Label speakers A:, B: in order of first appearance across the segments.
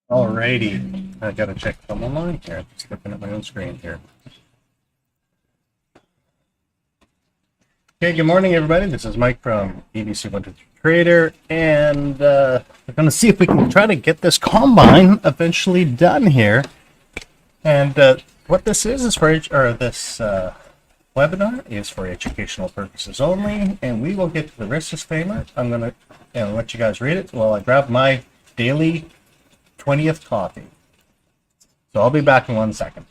A: Alrighty, I gotta check if I'm online here. Just looking at my own screen here. Okay, good morning, everybody. This is Mike from ABC123Trader, and we're gonna see if we can try to get this combine eventually done here. And what this is for this webinar is for educational purposes only, and we will get to the risk disclaimer. I'm gonna let you guys read it while I grab my daily 20th coffee. So I'll be back in 1 second.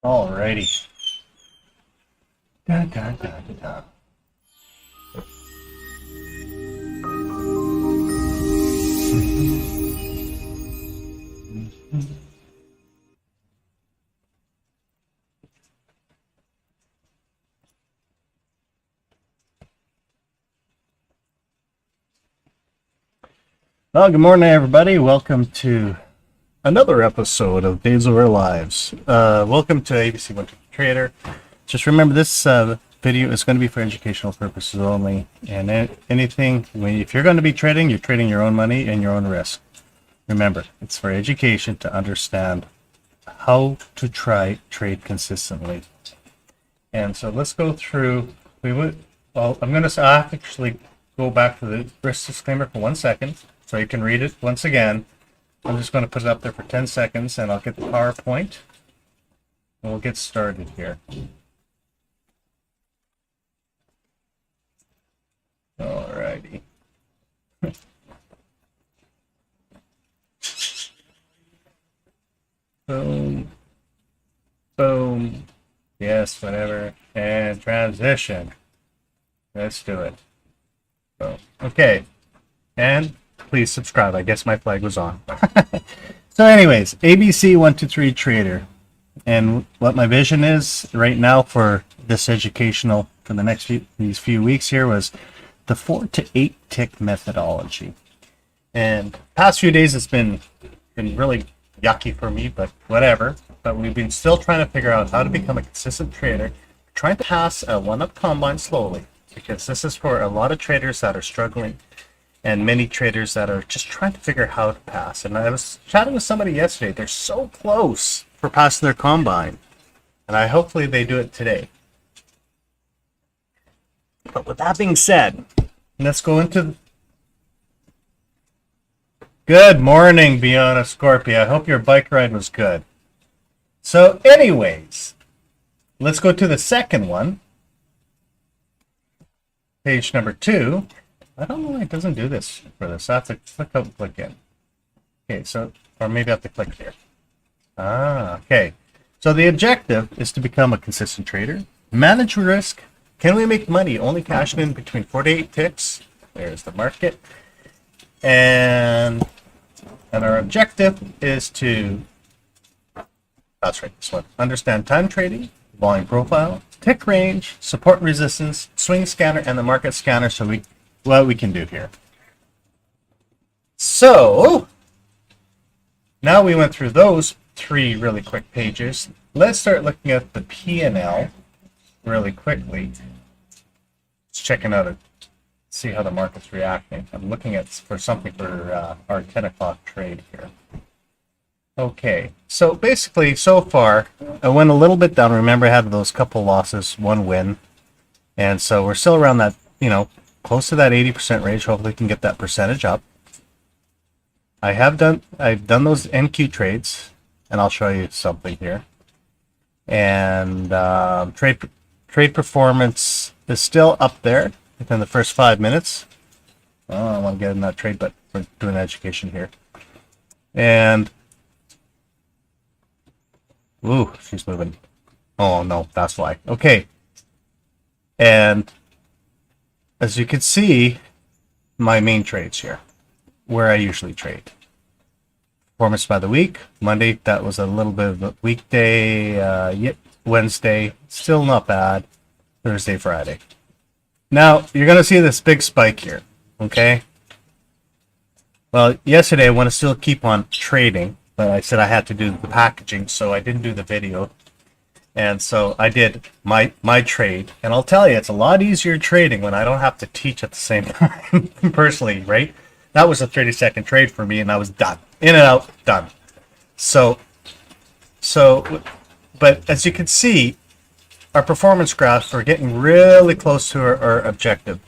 A: Alrighty. Da, da, da, da, da. Well, good morning, everybody. Welcome to another episode of Days of Our Lives. Welcome to ABC123Trader. Just remember, this video is going to be for educational purposes only. And anything, if you're going to be trading, you're trading your own money and your own risk. Remember, it's for education to understand how to trade consistently. And so let's go through. I'm going to actually go back to the risk disclaimer for 1 second so you can read it once again. I'm just going to put it up there for 10 seconds and I'll get the PowerPoint and we'll get started here. Alrighty. Boom. Boom. Yes, whatever. And transition. Let's do it. Boom. Okay. And please subscribe. I guess my flag was on. So anyways, ABC123Trader. And what my vision is right now for this educational, for the next these few weeks here, was the 4 to 8 tick methodology. And past few days it's been really yucky for me, but whatever. But we've been still trying to figure out how to become a consistent trader, trying to pass a one-up combine slowly, because this is for a lot of traders that are struggling and many traders that are just trying to figure out how to pass. And I was chatting with somebody yesterday. They're so close for passing their combine, and hopefully they do it today. But with that being said, let's go into... Good morning, Biana Scorpia. I hope your bike ride was good. So anyways, let's go to the second one. Page number 2. I don't know why it doesn't do this for this. I have to click out and click in. Okay, so, or maybe I have to click here. Okay. So the objective is to become a consistent trader, manage risk. Can we make money only cashing in between 4 to 8 ticks? There's the market. And our objective is to, that's right, this one, understand time trading, volume profile, tick range, support resistance, swing scanner, and the market scanner, so what we can do here. So now we went through those 3 really quick pages. Let's start looking at the P&L really quickly. Just checking out it, see how the market's reacting. I'm looking at for something for our 10 o'clock trade here. Okay, so basically so far I went a little bit down. Remember, I had those couple losses, 1 win, and so we're still around that, you know, close to that 80% range. Hopefully we can get that percentage up. I've done those NQ trades, and I'll show you something here. And trade performance is still up there within the first 5 minutes. Oh, I want to get in that trade, but we're doing education here. And ooh, she's moving. Oh no, that's why. Okay. And as you can see, my main trades here, where I usually trade. Performance by the week. Monday, that was a little bit of a weekday. Wednesday, still not bad. Thursday, Friday. Now, you're going to see this big spike here. Okay? Well, yesterday I want to still keep on trading, but I said I had to do the packaging, so I didn't do the video. And so I did my trade. And I'll tell you, it's a lot easier trading when I don't have to teach at the same time, personally, right? That was a 30-second trade for me, and I was done. In and out, done. So, but as you can see, our performance graphs are getting really close to our objective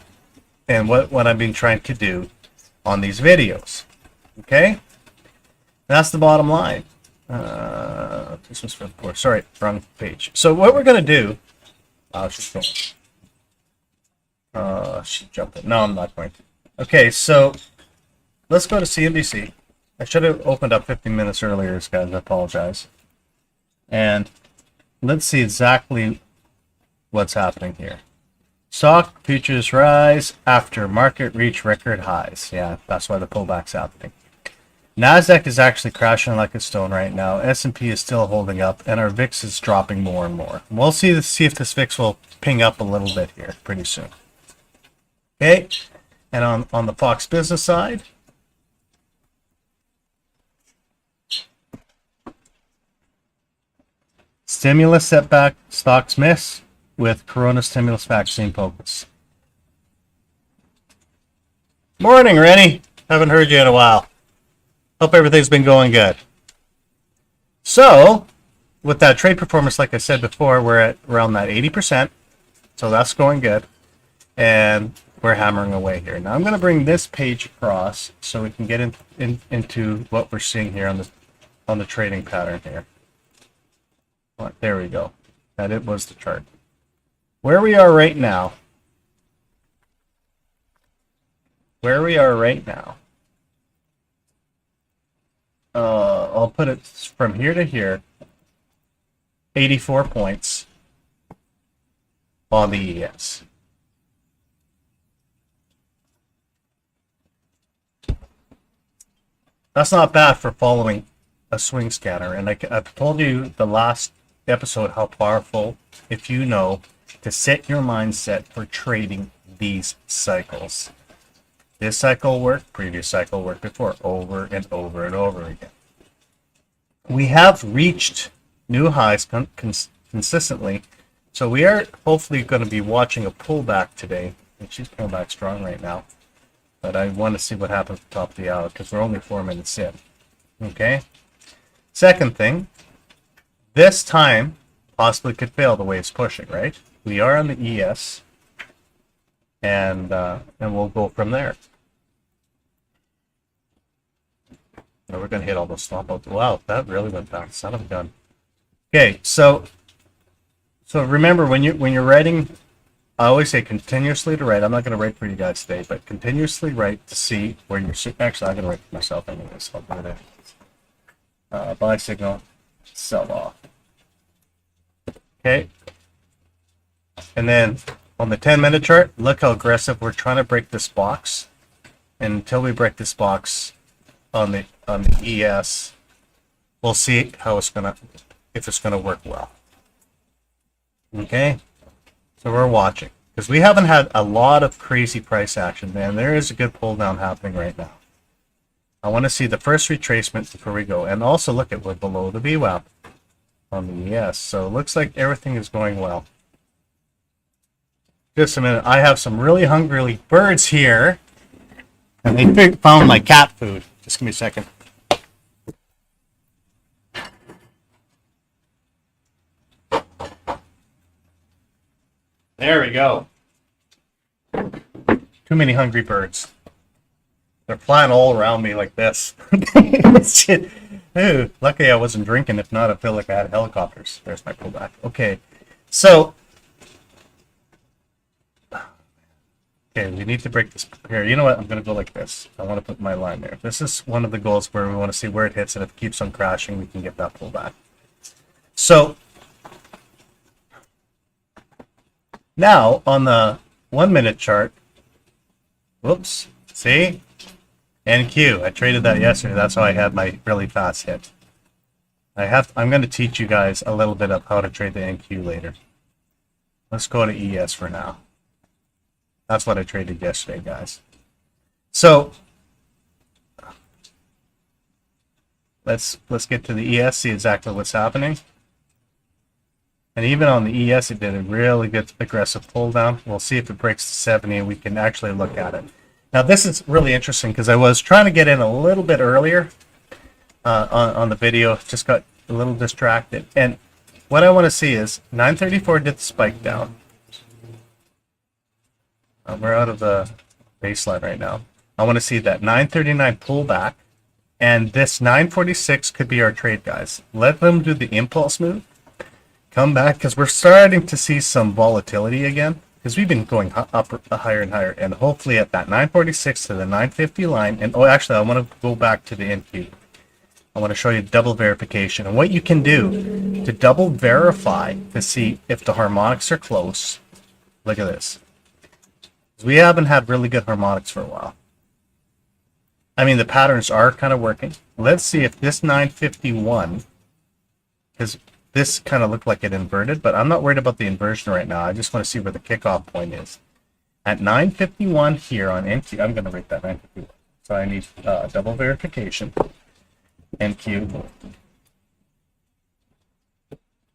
A: and what I've been trying to do on these videos. Okay? That's the bottom line. This was for, sorry, wrong page. So what we're going to do, she's going. She's jumping. No, I'm not going to. Okay, so let's go to CNBC. I should have opened up 15 minutes earlier, guys. I apologize. And let's see exactly what's happening here. Stock futures rise after market reach record highs. Yeah, that's why the pullback's happening. NASDAQ is actually crashing like a stone right now. S&P is still holding up, and our VIX is dropping more and more. We'll see if this VIX will ping up a little bit here pretty soon. Okay, and on the Fox Business side, stimulus setback, stocks miss with Corona stimulus vaccine focus. Morning, Rennie. Haven't heard you in a while. Hope everything's been going good. So, with that trade performance, like I said before, we're at around that 80%. So that's going good. And we're hammering away here. Now I'm going to bring this page across so we can get into what we're seeing here on the trading pattern here. There we go. That it was the chart. Where we are right now. I'll put it from here to here. 84 points on the ES. That's not bad for following a swing scanner. And I've told you the last episode how powerful, if you know, to set your mindset for trading these cycles. This cycle worked, previous cycle worked before, over and over and over again. We have reached new highs consistently, so we are hopefully going to be watching a pullback today. And she's pulling back strong right now, but I want to see what happens at the top of the hour because we're only 4 minutes in. Okay. Second thing, this time possibly could fail the way it's pushing, right? We are on the ES, and we'll go from there. Now we're going to hit all those stop outs. Wow, that really went back. Son of a gun. Okay, so remember when you're writing, I always say continuously to write. I'm not going to write for you guys today, but continuously write to see where you're. Actually, I'm going to write for myself anyways. I'll do it. Buy signal, sell off. Okay, and then on the 10-minute chart, look how aggressive we're trying to break this box. And until we break this box on the ES, we'll see how it's gonna, if it's gonna work well. Okay, so we're watching because we haven't had a lot of crazy price action, man. There is a good pull down happening right now. I want to see the first retracement before we go, and also look at we're below the VWAP on the ES, so it looks like everything is going well. Just a minute, I have some really hungry birds here, and they found my cat food. Just give me a second. There we go. Too many hungry birds. They're flying all around me like this. Ooh, luckily I wasn't drinking. If not, I feel like I had helicopters. There's my pullback. Okay, so we need to break this here. You know what? I'm going to go like this. I want to put my line there. This is one of the goals where we want to see where it hits, and if it keeps on crashing, we can get that pullback. So now on the 1-minute chart, whoops, see? NQ. I traded that yesterday. That's how I had my really fast hit. I'm going to teach you guys a little bit of how to trade the NQ later. Let's go to ES for now. That's what I traded yesterday, guys. So let's get to the ES, see exactly what's happening. And even on the ES, it did a really good aggressive pull down. We'll see if it breaks to 70 and we can actually look at it. Now this is really interesting because I was trying to get in a little bit earlier on the video, just got a little distracted. And what I want to see is 934 did the spike down. We're out of the baseline right now. I want to see that 939 pullback, and this 946 could be our trade, guys. Let them do the impulse move. Come back because we're starting to see some volatility again because we've been going up higher and higher, and hopefully at that 946 to the 950 line. And oh, actually, I want to go back to the NQ. I want to show you double verification and what you can do to double verify to see if the harmonics are close. Look at this. We haven't had really good harmonics for a while. I mean, the patterns are kind of working. Let's see if this 951, because this kind of looked like it inverted, but I'm not worried about the inversion right now. I just want to see where the kickoff point is. At 951 here on NQ, I'm going to rate that 951. So I need double verification. NQ.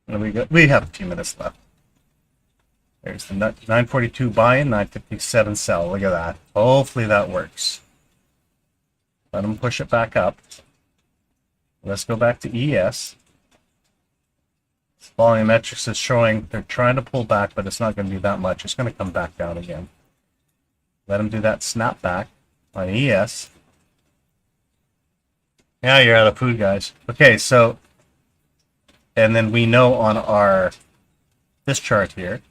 A: And we have a few minutes left. There's the 942 buy-in, 957 sell. Look at that. Hopefully that works. Let them push it back up. Let's go back to ES. Volumetrics is showing they're trying to pull back, but it's not going to be that much. It's going to come back down again. Let them do that snap back on ES. Yeah, you're out of food, guys. Okay, so, and then we know on this chart here,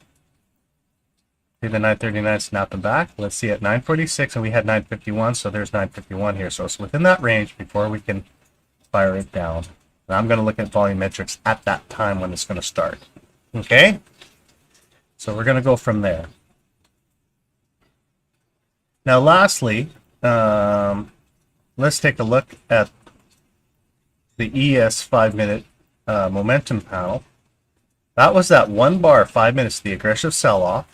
A: see the 939 snapping back. Let's see at 946, and we had 951, so there's 951 here. So it's within that range before we can fire it down. And I'm going to look at volumetrics at that time when it's going to start. Okay? So we're going to go from there. Now, lastly, let's take a look at the ES 5-minute momentum panel. That was that 1 bar, 5 minutes, the aggressive sell-off.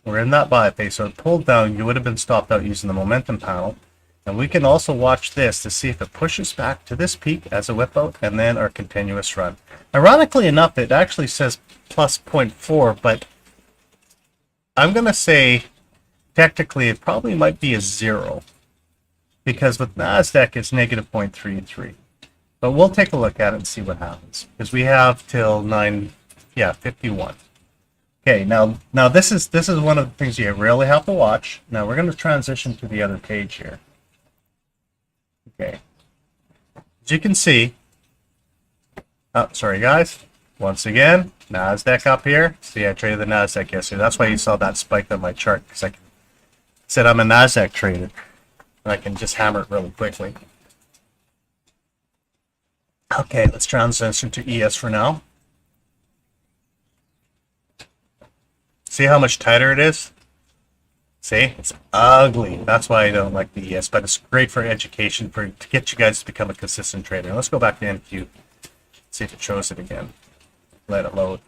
A: We're in that buy phase, so it pulled down. You would have been stopped out using the momentum panel. And we can also watch this to see if it pushes back to this peak as a whip out and then our continuous run. Ironically enough, it actually says plus 0.4, but I'm going to say technically it probably might be a 0 because with NASDAQ it's negative 0.33. But we'll take a look at it and see what happens because we have till 51. Okay, now this is one of the things you really have to watch. Now we're going to transition to the other page here. Okay, as you can see, oh, sorry guys, once again, NASDAQ up here. See, I traded the NASDAQ yesterday. That's why you saw that spike on my chart, because I said I'm a NASDAQ trader. And I can just hammer it really quickly. Okay, let's transition to ES for now. See how much tighter it is? See, it's ugly. That's why I don't like the ES, but it's great for education, to get you guys to become a consistent trader. Let's go back to NQ, see if it shows it again. Let it load.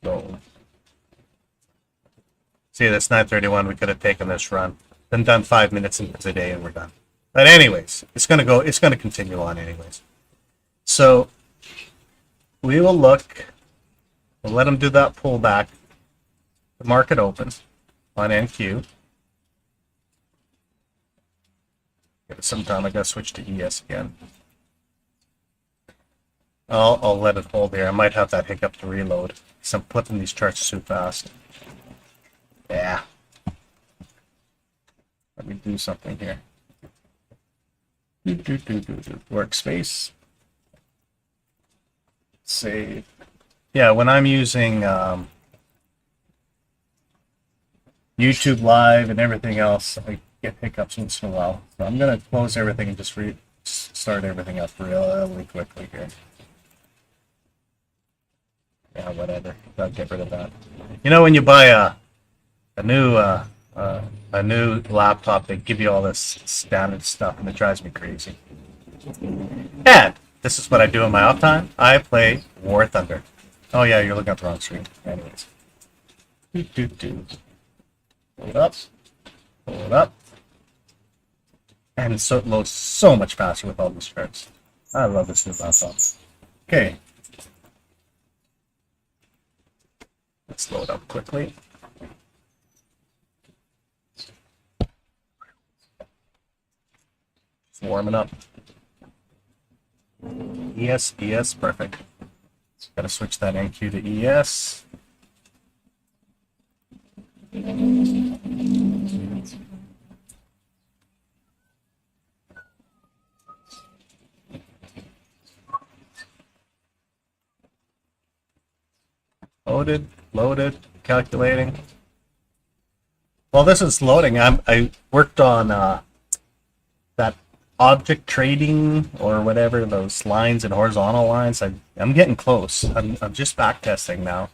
A: Load. See, that's 9:31. We could have taken this run. Been done 5 minutes into the day, and we're done. But anyways, it's gonna go. It's gonna continue on anyways. So we will look. We'll let them do that pullback. The market opens on NQ. Give it some time. I gotta switch to ES again. I'll let it hold here. I might have that hiccup to reload because I'm flipping these charts too fast. Yeah. Let me do something here. Workspace. Save. Yeah, when I'm using YouTube Live and everything else, I get hiccups once in a while. So I'm going to close everything and just start everything up really quickly here. Yeah, whatever. I'll get rid of that. You know, when you buy a new laptop, they give you all this standard stuff, and it drives me crazy. And this is what I do in my off time. I play War Thunder. Oh yeah, you're looking at the wrong screen. Anyways. Hold up. Hold up. And it loads so much faster with all these charts. I love this new laptop. Okay. Let's load up quickly. It's warming up. ES, perfect. Gotta switch that NQ to ES. Loaded, calculating. While this is loading, I worked on that object trading or whatever, those lines and horizontal lines. I'm getting close. I'm just back testing now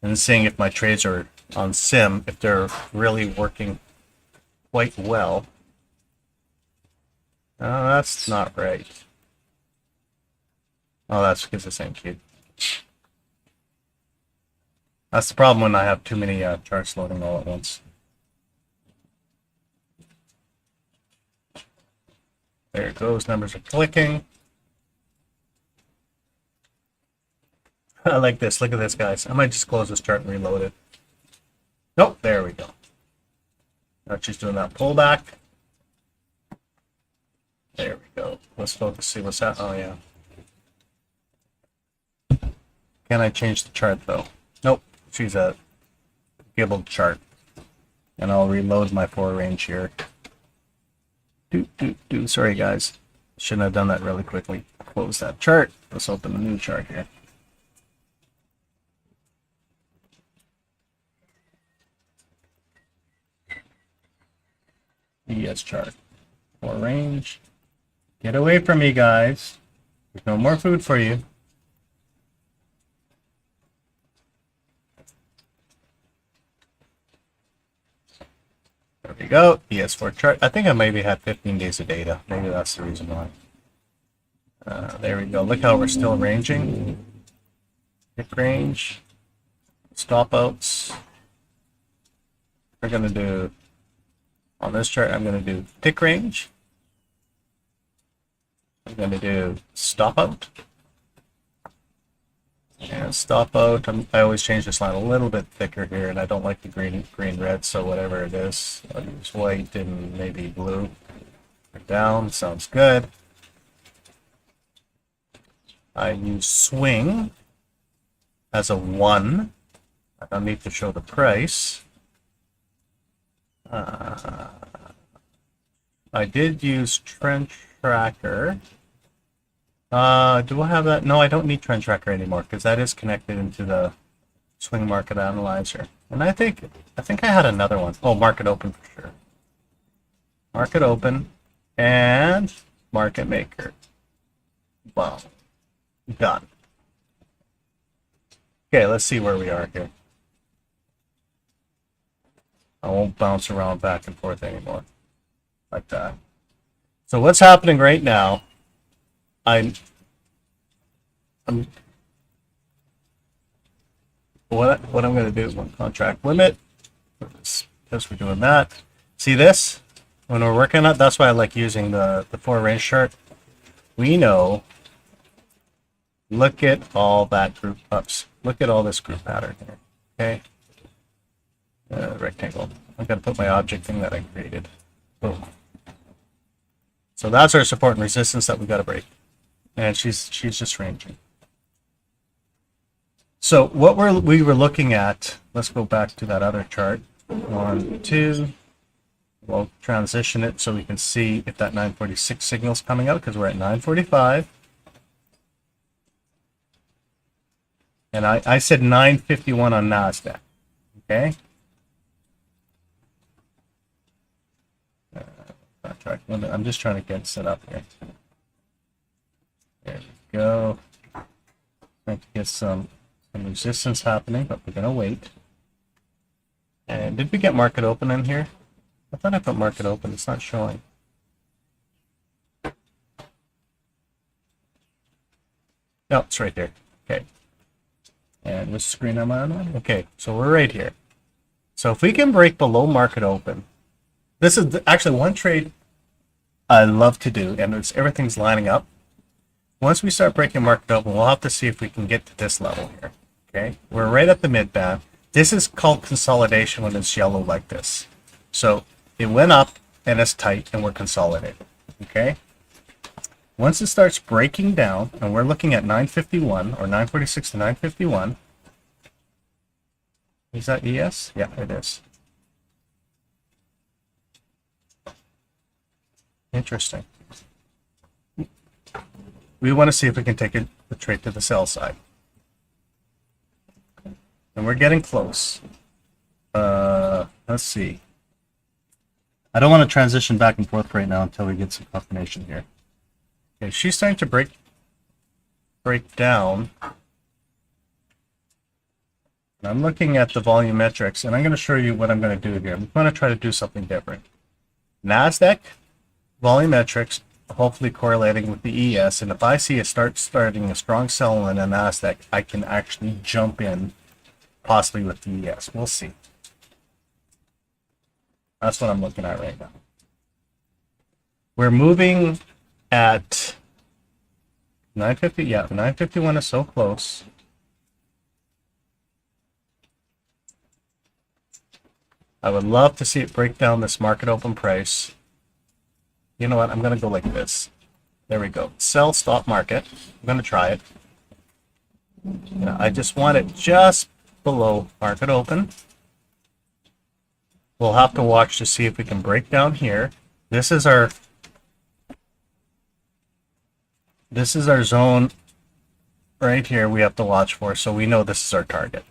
A: and seeing if my trades are on sim, if they're really working quite well. Oh, that's not right. Oh, that's because it's NQ. That's the problem when I have too many charts loading all at once. There it goes, numbers are clicking. I like this. Look at this, guys. I might just close this chart and reload it. Nope, there we go. Now she's doing that pullback. There we go. Let's focus, see what's that. Oh, yeah. Can I change the chart, though? Nope. She's a gibbled chart. And I'll reload my 4 range here. Sorry, guys. Shouldn't have done that really quickly. Close that chart. Let's open a new chart here. ES chart. 4 range. Get away from me, guys. There's no more food for you. There we go. ES4 chart. I think I maybe had 15 days of data. Maybe that's the reason why. There we go. Look how we're still ranging. Tick range. Stop outs. We're going to do, on this chart, I'm going to do tick range. I'm going to do stop out. And stop out. I always change this line a little bit thicker here, and I don't like the green red, so whatever it is, I'll use white and maybe blue. Down, sounds good. I use swing as a 1. I don't need to show the price. I did use trend tracker. Do I have that? No, I don't need trend tracker anymore because that is connected into the swing market analyzer. And I think I had another one. Oh, market open for sure. Market open and market maker. Wow. Done. Okay, let's see where we are here. I won't bounce around back and forth anymore like that. So what's happening right now, I'm what I'm going to do is one contract limit. Because we're doing that. See this? When we're working on it, that's why I like using the 4 range chart. We know, look at all that group ups. Look at all this group pattern here. Okay? Rectangle. I'm going to put my object thing that I created. Boom. So that's our support and resistance that we got to break. And she's just ranging. So what we were looking at, let's go back to that other chart. 1, 2. We'll transition it so we can see if that 946 signal is coming out because we're at 945. And I said 951 on NASDAQ. Okay. Contract limit. I'm just trying to get set up here. There we go. Trying to get some resistance happening, but we're going to wait. And did we get market open in here? I thought I put market open. It's not showing. No, it's right there. Okay. And which screen am I on? Okay, so we're right here. So if we can break below market open, this is actually one trade I love to do, and everything's lining up. Once we start breaking market open, we'll have to see if we can get to this level here. Okay, we're right at the mid band. This is called consolidation when it's yellow like this. So it went up and it's tight and we're consolidating. Okay. Once it starts breaking down, and we're looking at 951 or 946 to 951. Is that ES? Yeah, it is. Interesting. We want to see if we can take the trade to the sell side. And we're getting close. Let's see. I don't want to transition back and forth right now until we get some confirmation here. Okay, she's starting to break down. And I'm looking at the volumetrics, and I'm going to show you what I'm going to do here. I'm going to try to do something different. NASDAQ, volumetrics, hopefully correlating with the ES, and if I see it starting a strong sell in a NASDAQ, I can actually jump in, possibly with the ES. We'll see. That's what I'm looking at right now. We're moving at 950. Yeah, 951 is so close. I would love to see it break down this market open price. You know what? I'm going to go like this. There we go. Sell stop market. I'm going to try it. I just want it just below market open. We'll have to watch to see if we can break down here. This is our zone right here we have to watch for, so we know this is our target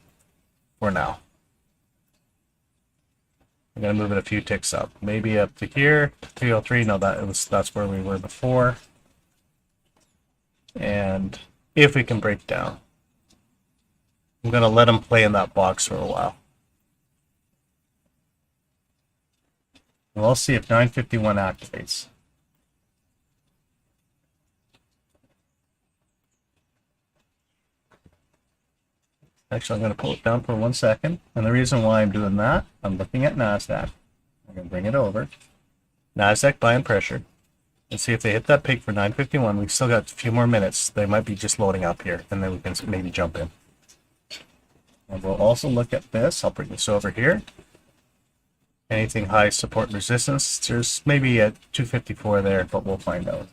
A: for now. I'm going to move it a few ticks up. Maybe up to here, 303. No, that's where we were before. And if we can break down, I'm going to let them play in that box for a while. We'll see if 951 activates. Actually, I'm going to pull it down for 1 second. And the reason why I'm doing that, I'm looking at NASDAQ. I'm going to bring it over. NASDAQ buying pressure. And see if they hit that peak for 951. We've still got a few more minutes. They might be just loading up here. And then we can maybe jump in. And we'll also look at this. I'll bring this over here. Anything high support resistance. There's maybe a 254 there, but we'll find out.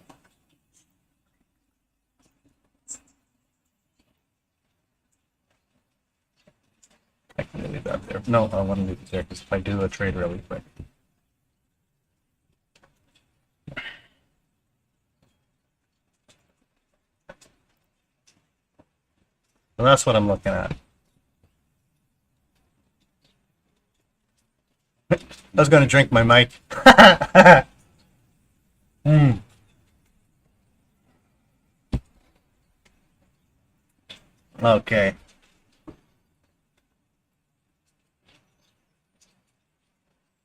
A: I can leave that there. No, I want to leave it there because if I do a trade really quick. So that's what I'm looking at. I was going to drink my mic. Okay.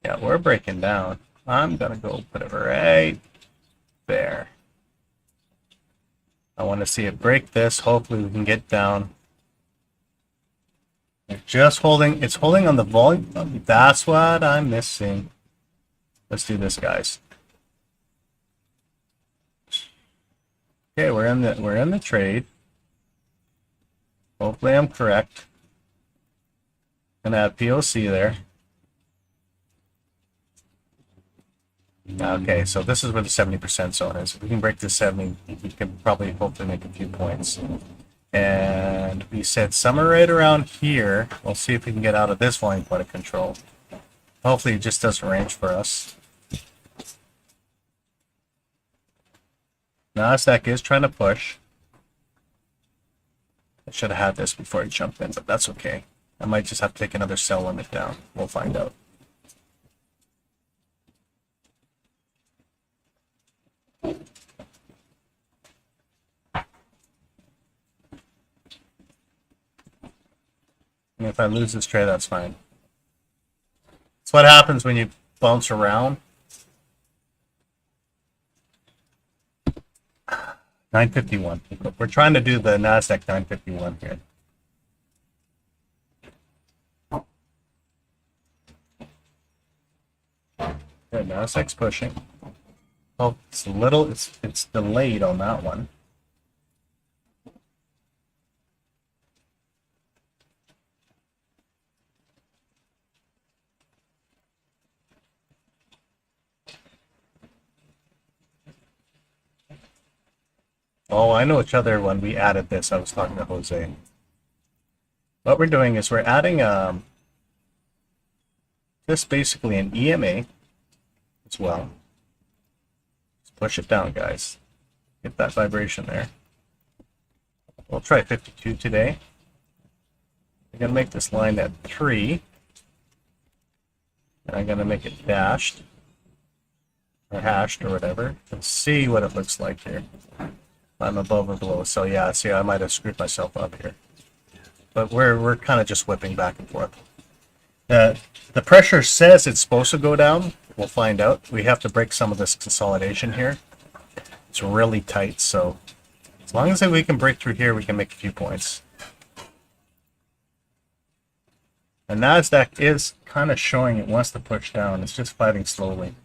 A: Yeah, we're breaking down. I'm going to go put it right there. I want to see it break this. Hopefully we can get down. It's just holding. It's holding on the volume. That's what I'm missing. Let's do this, guys. Okay, we're in the trade. Hopefully I'm correct. Gonna have POC there. Okay, so this is where the 70% zone is. If we can break this 70, we can probably hopefully make a few points. And we said somewhere right around here. We'll see if we can get out of this volume point of control. Hopefully it just doesn't range for us. Nasdaq is trying to push. I should have had this before I jumped in, but that's okay. I might just have to take another sell limit down. We'll find out. And if I lose this trade, that's fine. That's what happens when you bounce around. 951. We're trying to do the Nasdaq 951 here. Good, Nasdaq's pushing. Oh, it's a little. It's delayed on that one. Oh, I know which other one we added this. I was talking to Jose. What we're doing is we're adding just basically an EMA as well. Just push it down, guys. Get that vibration there. We'll try 52 today. I'm going to make this line at 3. And I'm going to make it dashed. Or hashed or whatever. And see what it looks like here. I'm above or below. So yeah, see, I might have screwed myself up here. But we're kind of just whipping back and forth. The pressure says it's supposed to go down. We'll find out. We have to break some of this consolidation here. It's really tight, so as long as we can break through here, we can make a few points. And Nasdaq is kind of showing it wants to push down. It's just fighting slowly.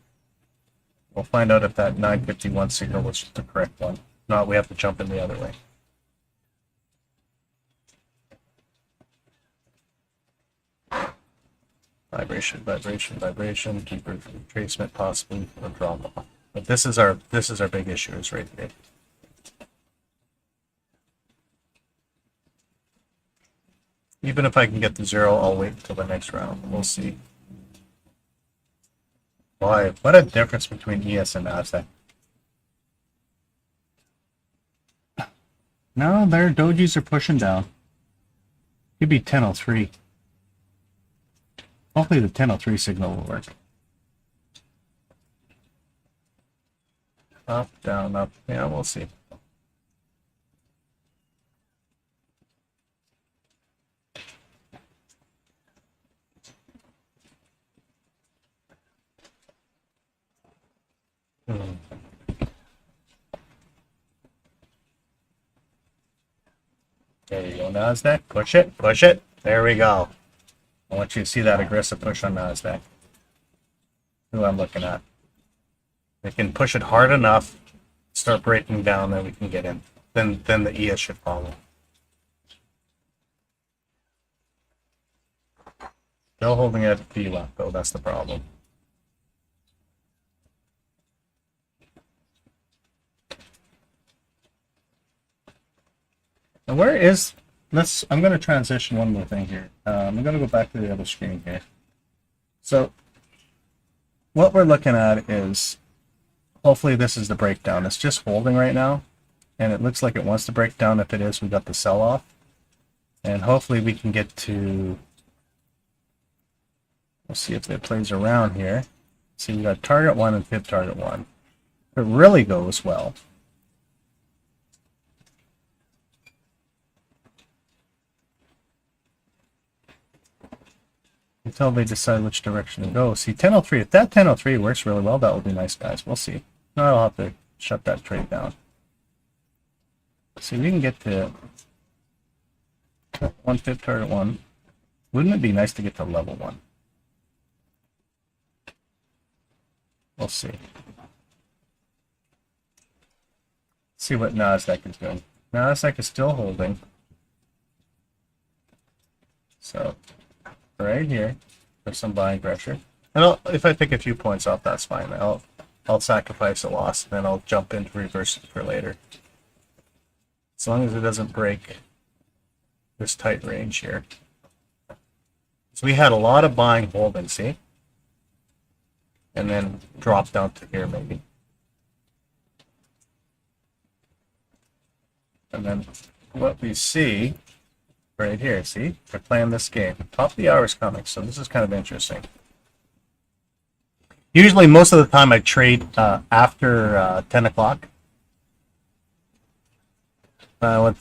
A: We'll find out if that 951 signal was the correct one. If not, we have to jump in the other way. Vibration, vibration, vibration, deeper retracement possibly, or drop off. But this is our big issue is right here. Even if I can get the 0, I'll wait until the next round. We'll see. Boy, what a difference between ES and Nasdaq. No, their dojis are pushing down. Could be 1003. Hopefully the 1003 signal will work. Up, down, up. Yeah, we'll see. There you go, Nasdaq. Push it, push it. There we go. I want you to see that aggressive push on Nasdaq. Who I'm looking at. They can push it hard enough, start breaking down, then we can get in. Then the ES should follow. Still holding it at VWAP though, that's the problem. And where is, I'm going to transition one more thing here. I'm going to go back to the other screen here. So what we're looking at is, hopefully this is the breakdown. It's just holding right now, and it looks like it wants to break down. If it is, we got the sell-off. And hopefully we can get to, we'll see if it plays around here. See, we got target 1 and fib target 1. It really goes well. Until they decide which direction to go. See, 1003, if that 1003 works really well, that would be nice, guys. We'll see. No, I'll have to shut that trade down. See, we can get to 1 fib target 1. Wouldn't it be nice to get to level 1? We'll see. See what Nasdaq is doing. Nasdaq is still holding. So, right here, for some buying pressure. And if I take a few points off, that's fine. I'll sacrifice a loss, and then I'll jump into reverse it for later. As long as it doesn't break this tight range here. So we had a lot of buying holding, see? And then drop down to here maybe. And then what we see right here, see? We're playing this game. Top of the hour is coming, so this is kind of interesting. Usually, most of the time I trade after 10 o'clock. I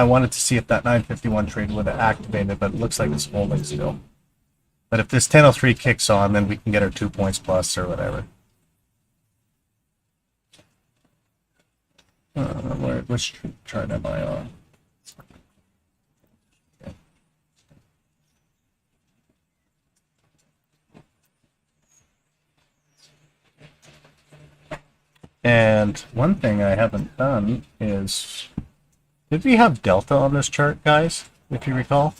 A: wanted to see if that 951 trade would have activated, but it looks like it's holding still. But if this 1003 kicks on, then we can get our 2 points plus or whatever. Which chart am I on? Okay. And one thing I haven't done is, did we have delta on this chart, guys, if you recall?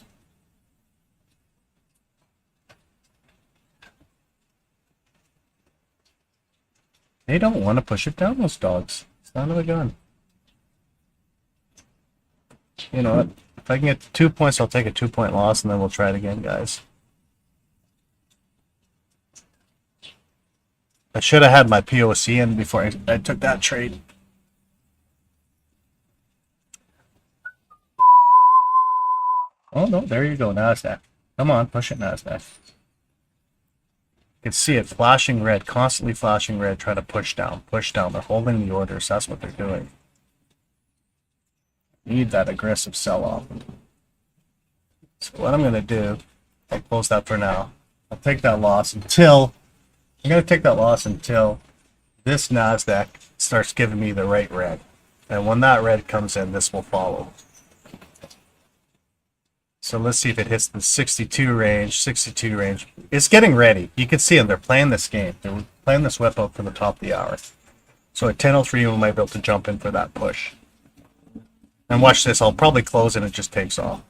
A: They don't want to push it down, those dogs. Son of a gun. You know what? If I can get 2 points, I'll take a 2-point loss, and then we'll try it again, guys. I should have had my POC in before I took that trade. Oh, no, there you go, Nasdaq. Come on, push it, Nasdaq. You can see it flashing red, constantly flashing red, trying to push down, push down. They're holding the orders. That's what they're doing. Need that aggressive sell-off. So what I'm going to do, I'll close that for now. I'll take that loss until, I'm going to take that loss until this Nasdaq starts giving me the right red. And when that red comes in, this will follow. So let's see if it hits the 62 range, 62 range. It's getting ready. You can see them. They're playing this game. They're playing this whip up for the top of the hour. So at 10:03, we might be able to jump in for that push. And watch this. I'll probably close and it just takes off.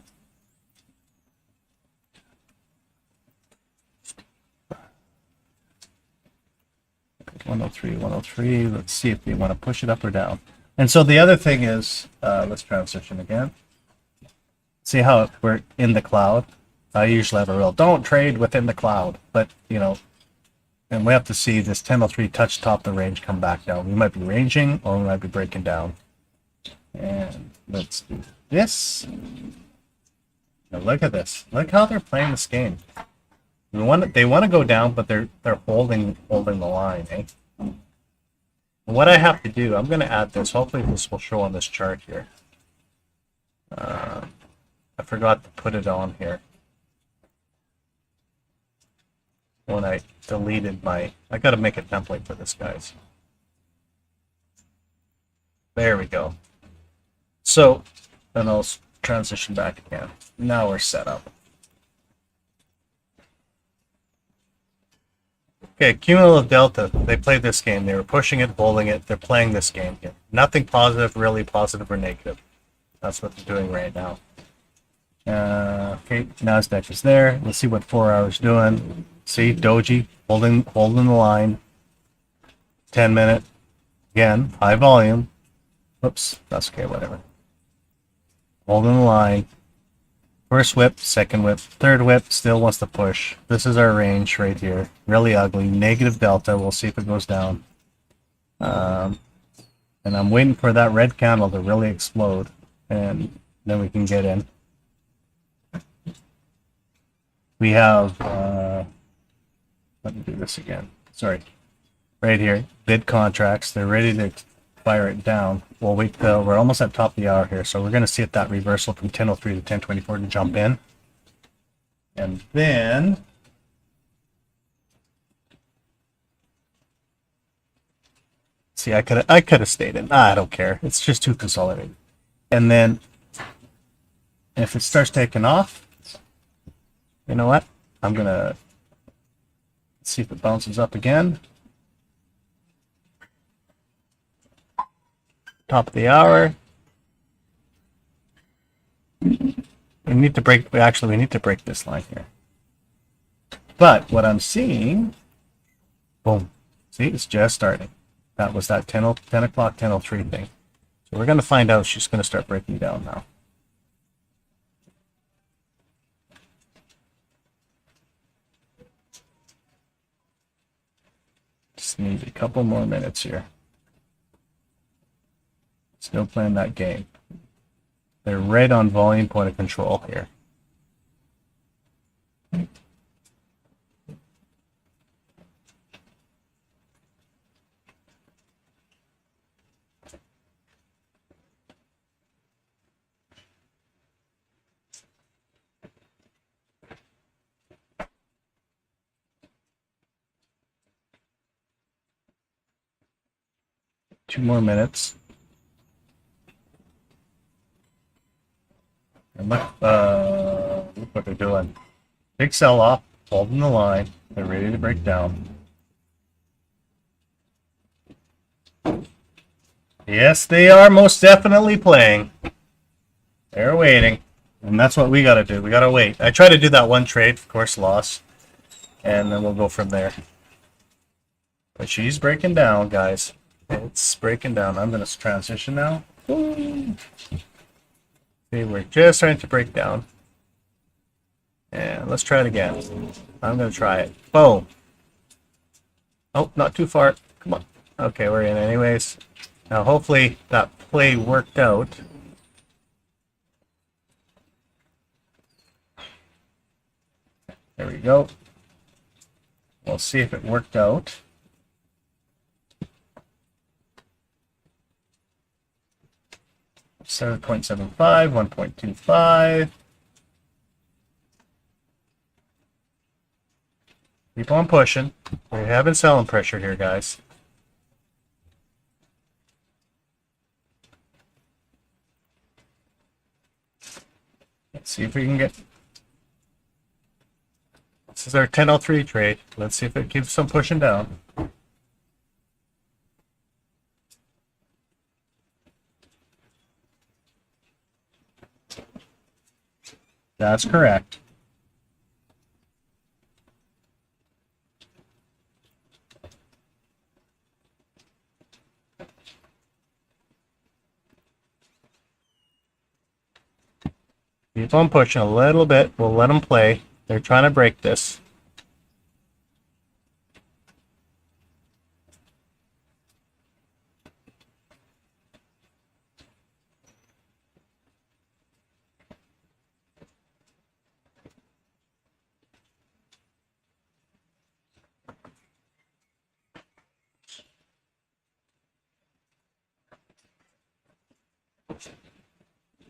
A: $103, $103. Let's see if they want to push it up or down. And so the other thing is, let's transition again. See how we're in the cloud? I usually have a rule, don't trade within the cloud. But, you know, and we have to see this 1003 touch top the range, come back down. We might be ranging or we might be breaking down. And let's do this. Now look at this. Look how they're playing this game. They want to go down, but they're holding the line, eh? What I have to do, I'm going to add this. Hopefully this will show on this chart here. I forgot to put it on here when I deleted my... I got to make a template for this, guys. There we go. So, then I'll transition back again. Now we're set up. Okay, cumulative delta. They played this game. They were pushing it, holding it. They're playing this game here. Nothing positive, really positive or negative. That's what they're doing right now. Okay, Nasdaq is there. Let's see what 4 hours doing. See, Doji holding the line. 10-minute. Again, high volume. Oops, that's okay, whatever. Holding the line. First whip, second whip, third whip, still wants to push. This is our range right here. Really ugly. Negative delta. We'll see if it goes down. And I'm waiting for that red candle to really explode. And Then we can get in. We have, let me do this again. Sorry. Right here, bid contracts. They're ready to fire it down. We'll wait till we're almost at top of the hour here. So we're going to see if that reversal from 10:03 to 10:24 to jump in. And then see, I could have stayed in. I don't care. It's just too consolidated. And then if it starts taking off, you know what? I'm gonna see if it bounces up again. Top of the hour. We need to break. We need to break this line here. But what I'm seeing, boom. See, it's just starting. That was that 10 o'clock, 10:03 thing. So we're going to find out she's going to start breaking down now. Just need a couple more minutes here. Still playing that game. They're right on volume point of control here. Two more minutes. And look what they're doing. Big sell off, holding the line. They're ready to break down. Yes, they are most definitely playing. They're waiting. And that's what we got to do. We got to wait. I tried to do that one trade, of course, lost. And then we'll go from there. But she's breaking down, guys. It's breaking down. I'm going to transition now. Okay, we're just starting to break down. And let's try it again. I'm going to try it. Boom. Oh, not too far. Come on. Okay, we're in anyways. Now, hopefully that play worked out. There we go. We'll see if it worked out. So 0.75, 1.25. Keep on pushing. We're having selling pressure here, guys. Let's see if we can get... This is our 10:03 trade. Let's see if it keeps on pushing down. That's correct. Keep on pushing a little bit. We'll let them play. They're trying to break this.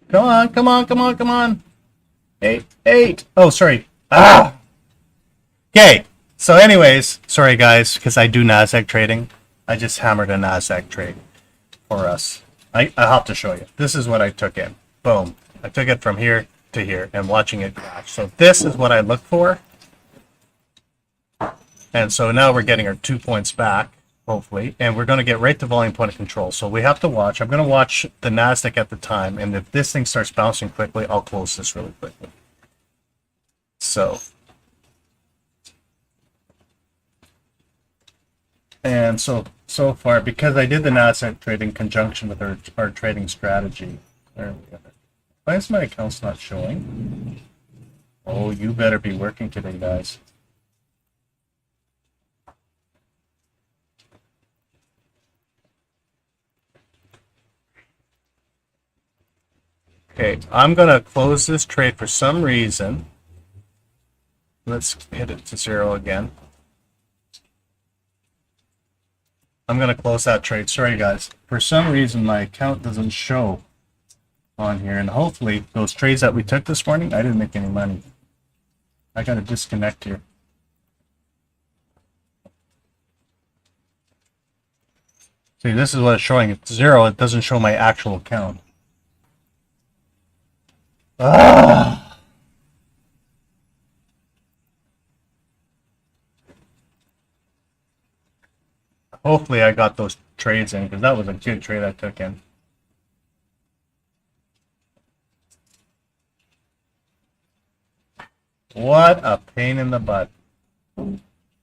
A: Come on, come on, come on, come on. 8. Oh, sorry. Ah! Okay. So anyways, sorry guys, because I do NASDAQ trading. I just hammered a NASDAQ trade for us. I have to show you. This is what I took in. Boom. I took it from here to here and watching it crash. So this is what I look for. And so now we're getting our 2 points back, hopefully. And we're going to get right to volume point of control. So we have to watch. I'm going to watch the NASDAQ at the time. And if this thing starts bouncing quickly, I'll close this really quickly. So... And so far, because I did the NASDAQ trade in conjunction with our trading strategy, where why is my account's not showing? Oh, you better be working today, guys. Okay, I'm gonna close this trade for some reason. Let's hit it to 0 again. I'm gonna close that trade. Sorry guys. For some reason my account doesn't show on here, and hopefully those trades that we took this morning, I didn't make any money. I gotta disconnect here. See, this is what it's showing. It's 0. It doesn't show my actual account. Ah! Hopefully I got those trades in, because that was a good trade I took in. What a pain in the butt.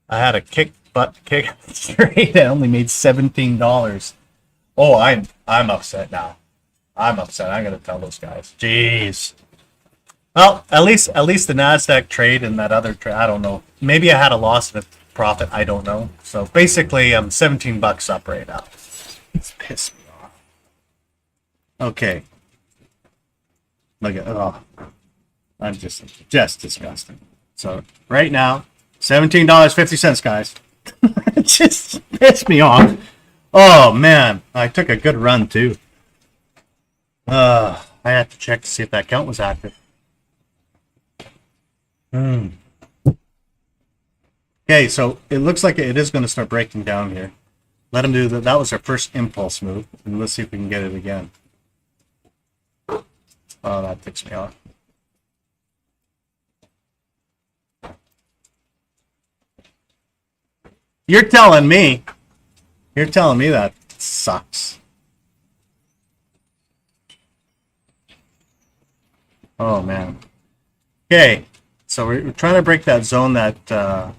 A: I had a butt kick trade. I only made $17. Oh, I'm upset now. I'm upset. I'm gonna tell those guys. Jeez. Well, at least the NASDAQ trade and that other trade, I don't know. Maybe I had a loss and a profit. I don't know. So basically, I'm 17 bucks up right now. It's pissed me off. Okay. Look at I'm just disgusting. So right now, $17.50, guys. It just pissed me off. Oh man, I took a good run too. I had to check to see if that account was active. Okay, so it looks like it is going to start breaking down here. Let him do that. That was our first impulse move, and let's see if we can get it again. Oh, that ticks me off. You're telling me that sucks. Oh man. Okay, so we're trying to break that zone that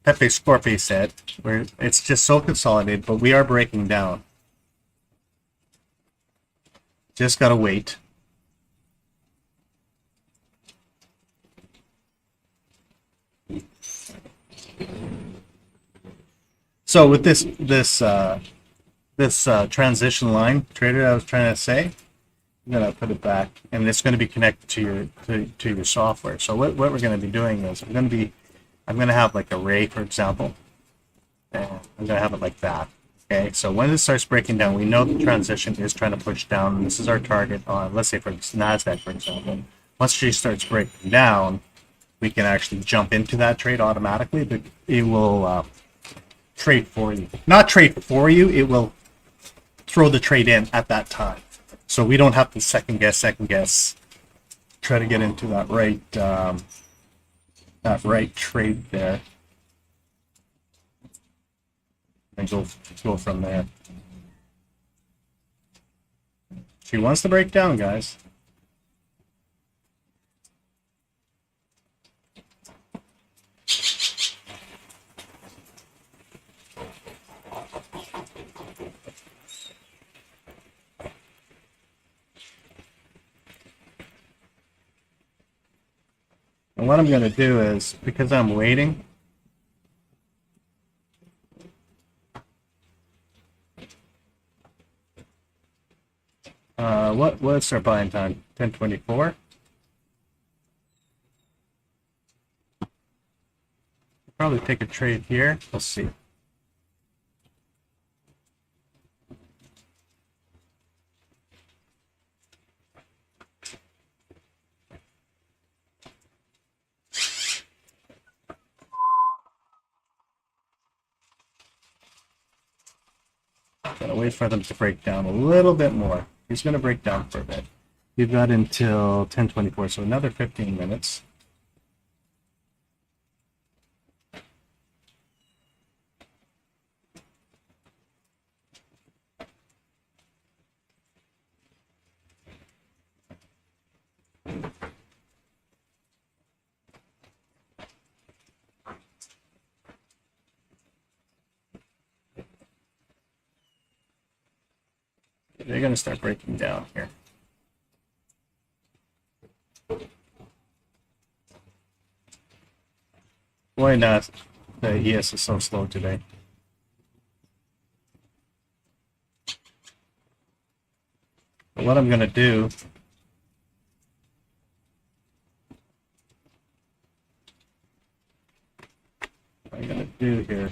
A: Pepe Scorpio said, where it's just so consolidated, but we are breaking down. Just gotta wait. So with this transition line trader I was trying to say, I'm gonna put it back, and it's going to be connected to your software. So what we're going to be doing is I'm going to have like a ray, for example, and I'm going to have it like that. Okay, so when it starts breaking down, we know the transition is trying to push down. And this is our target on, let's say for NASDAQ, for example. Once she starts breaking down, we can actually jump into that trade automatically, but it will trade for you. Not trade for you, it will throw the trade in at that time. So we don't have to second guess, try to get into that right trade there, and go from there. She wants to break down, guys. And what I'm going to do is, because I'm waiting, what's our buying time? 10:24. Probably take a trade here. Let's see. Gotta wait for them to break down a little bit more. He's gonna break down for a bit. We've got until 10:24, so another 15 minutes. They're going to start breaking down here. Why not? The ES is so slow today. But what I'm going to do I'm going to do here,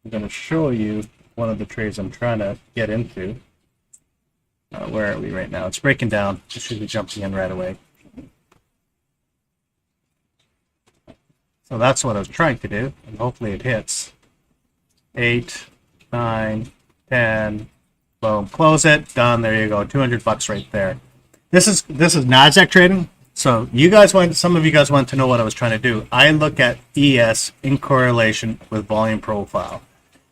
A: I'm going to show you one of the trades I'm trying to get into. Where are we right now? It's breaking down. It should be jumping in right away. So that's what I was trying to do, and hopefully it hits. 8, 9, 10, boom, close it, done. There you go, $200 right there. This is Nasdaq trading. So some of you guys want to know what I was trying to do. I look at ES in correlation with volume profile,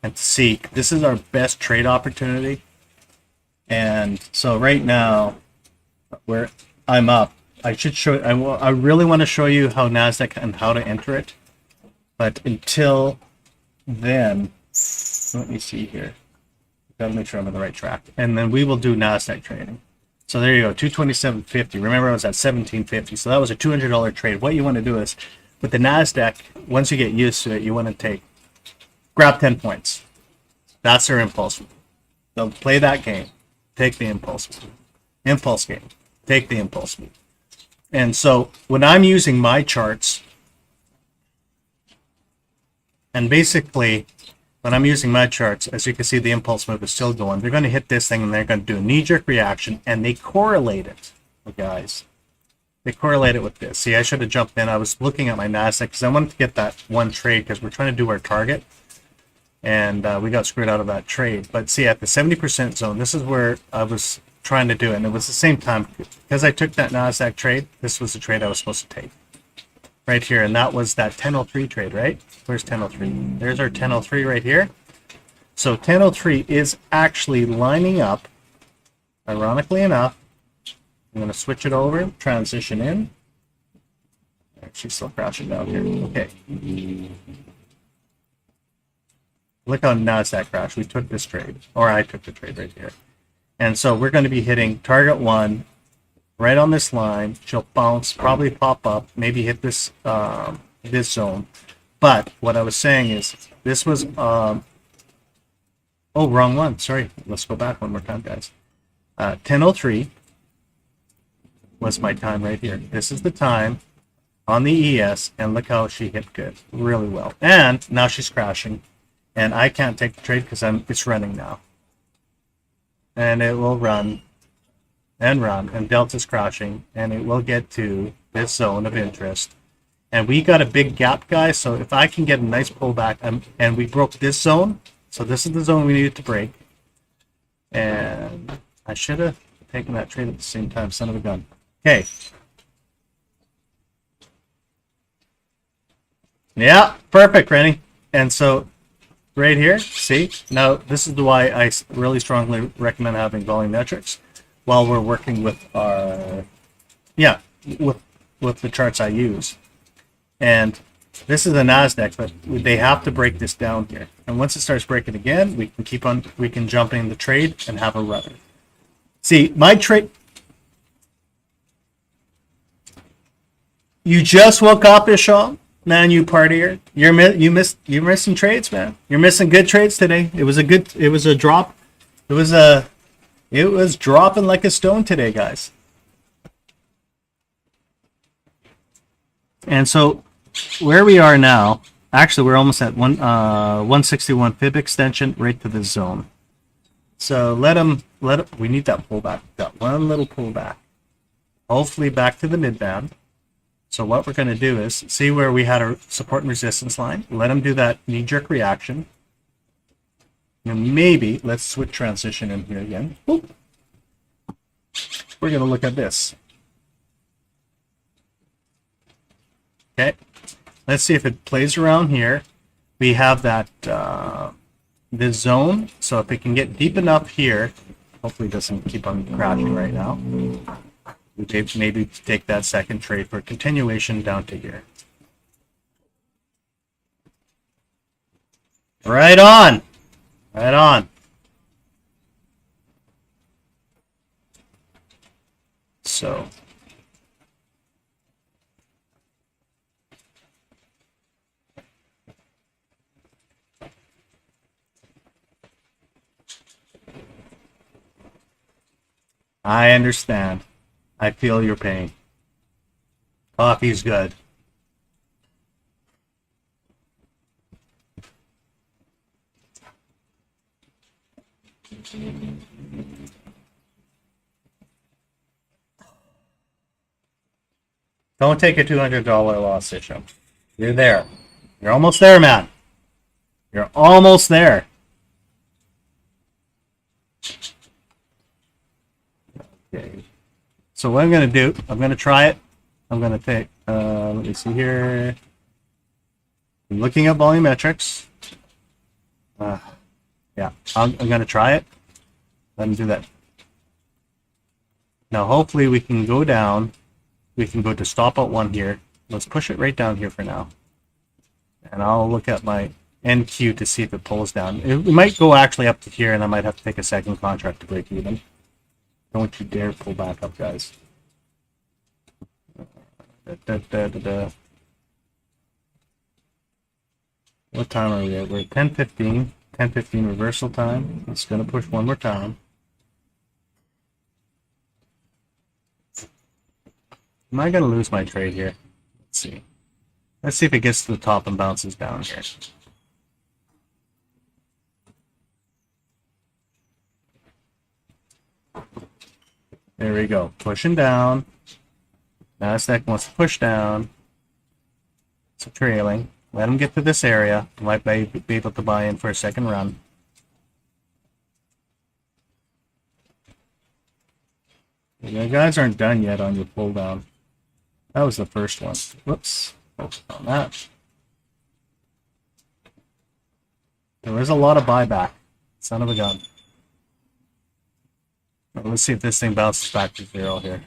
A: and to see this is our best trade opportunity. And so right now, where I'm up, I should show. I really want to show you how Nasdaq and how to enter it. But until then, let me see here. Gotta make sure I'm on the right track, and then we will do Nasdaq trading. So there you go, 227.50. Remember, I was at 17.50, so that was a $200 trade. What you want to do is, with the Nasdaq, once you get used to it, you want to grab 10 points. That's their impulse. They'll play that game. Take the impulse game. Take the impulse. And so when I'm using my charts, and basically when I'm using my charts, as you can see, the impulse move is still going. They're going to hit this thing and they're going to do a knee-jerk reaction, and they correlate it, guys. They correlate it with this. See, I should have jumped in. I was looking at my Nasdaq because I wanted to get that one trade because we're trying to do our target. And we got screwed out of that trade. But see, at the 70% zone, this is where I was trying to do it. And it was the same time, because I took that Nasdaq trade, this was the trade I was supposed to take. Right here, and that was that 1003 trade, right? Where's 1003? There's our 1003 right here. So 1003 is actually lining up, ironically enough. I'm going to switch it over, transition in. Actually, still crashing down here. Okay. Look how Nasdaq crashed. We took this trade, or I took the trade right here. And so we're going to be hitting target 1 right on this line. She'll bounce, probably pop up, maybe hit this this zone. But what I was saying is this was oh, wrong one. Sorry. Let's go back one more time, guys. 1003 was my time right here. This is the time on the ES, and look how she hit good, really well. And now she's crashing. And I can't take the trade because it's running now. And it will run and run, and Delta's crashing, and it will get to this zone of interest. And we got a big gap, guys, so if I can get a nice pullback, and we broke this zone, so this is the zone we needed to break. And I should have taken that trade at the same time, son of a gun. Okay. Yeah, perfect, Rennie. And so right here, see, now this is why I really strongly recommend having volume metrics while we're working with our, with the charts I use. And this is the Nasdaq, but they have to break this down here. And once it starts breaking again, we can jump in the trade and have a run. See, my trade. You just woke up, Isham? Man, you partier. You're missing trades, man. You're missing good trades today. It was a drop. It was dropping like a stone today, guys. And so where we are now, actually we're almost at 161 fib extension right to the zone. So we need that pullback. That one little pullback. Hopefully back to the mid band. So what we're going to do is see where we had our support and resistance line. Let them do that knee-jerk reaction. And maybe let's switch transition in here again. Boop. We're going to look at this. Okay. Let's see if it plays around here. We have that this zone. So if it can get deep enough here, hopefully it doesn't keep on crashing right now. Maybe take that second trade for continuation down to here. Right on. Right on. So. I understand. I feel your pain. Coffee's good. Don't take a $200 loss, Isham. You're there. You're almost there, man. You're almost there. Okay. So what I'm going to do, I'm going to try it. I'm going to take, let me see here. I'm looking at volumetrics. Yeah, I'm going to try it. Let me do that. Now, hopefully we can go down. We can go to stop at 1 here. Let's push it right down here for now. And I'll look at my NQ to see if it pulls down. It might go actually up to here, and I might have to take a second contract to break even. Don't you dare pull back up, guys. What time are we at? We're at 10:15. 10:15 reversal time. It's going to push one more time. Am I going to lose my trade here? Let's see. Let's see if it gets to the top and bounces down here. There we go. Pushing down. Nasdaq wants to push down. So trailing. Let them get to this area. Might be able to buy in for a second run. You guys aren't done yet on your pull down. That was the first one. Whoops. Focus on that. There was a lot of buyback. Son of a gun. Let's see if this thing bounces back to zero here.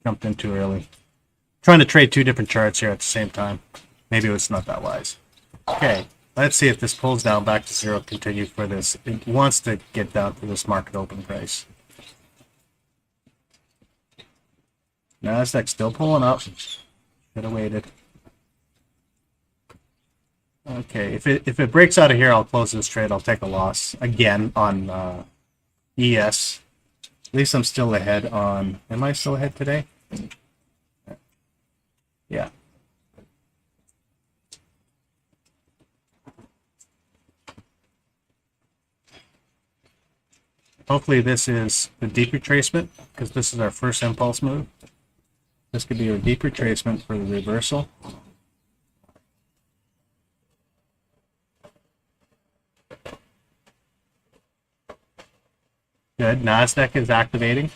A: Jumped in too early. Trying to trade two different charts here at the same time. Maybe it's not that wise. Okay, let's see if this pulls down back to zero. Continue for this. It wants to get down to this market open price. Nasdaq still pulling up. Should have waited. Okay, if it breaks out of here, I'll close this trade. I'll take a loss again on ES. At least I'm still ahead on. Am I still ahead today? Yeah. Hopefully this is the deep retracement, because this is our first impulse move. This could be a deep retracement for the reversal. Good. Nasdaq is activating.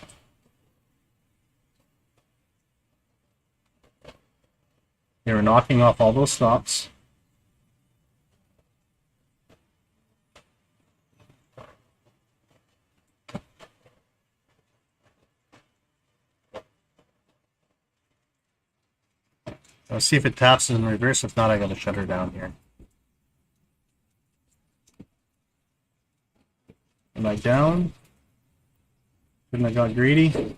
A: They were knocking off all those stops. Let's see if it taps in reverse. If not, I gotta shut her down here. Am I down? Shouldn't I got greedy?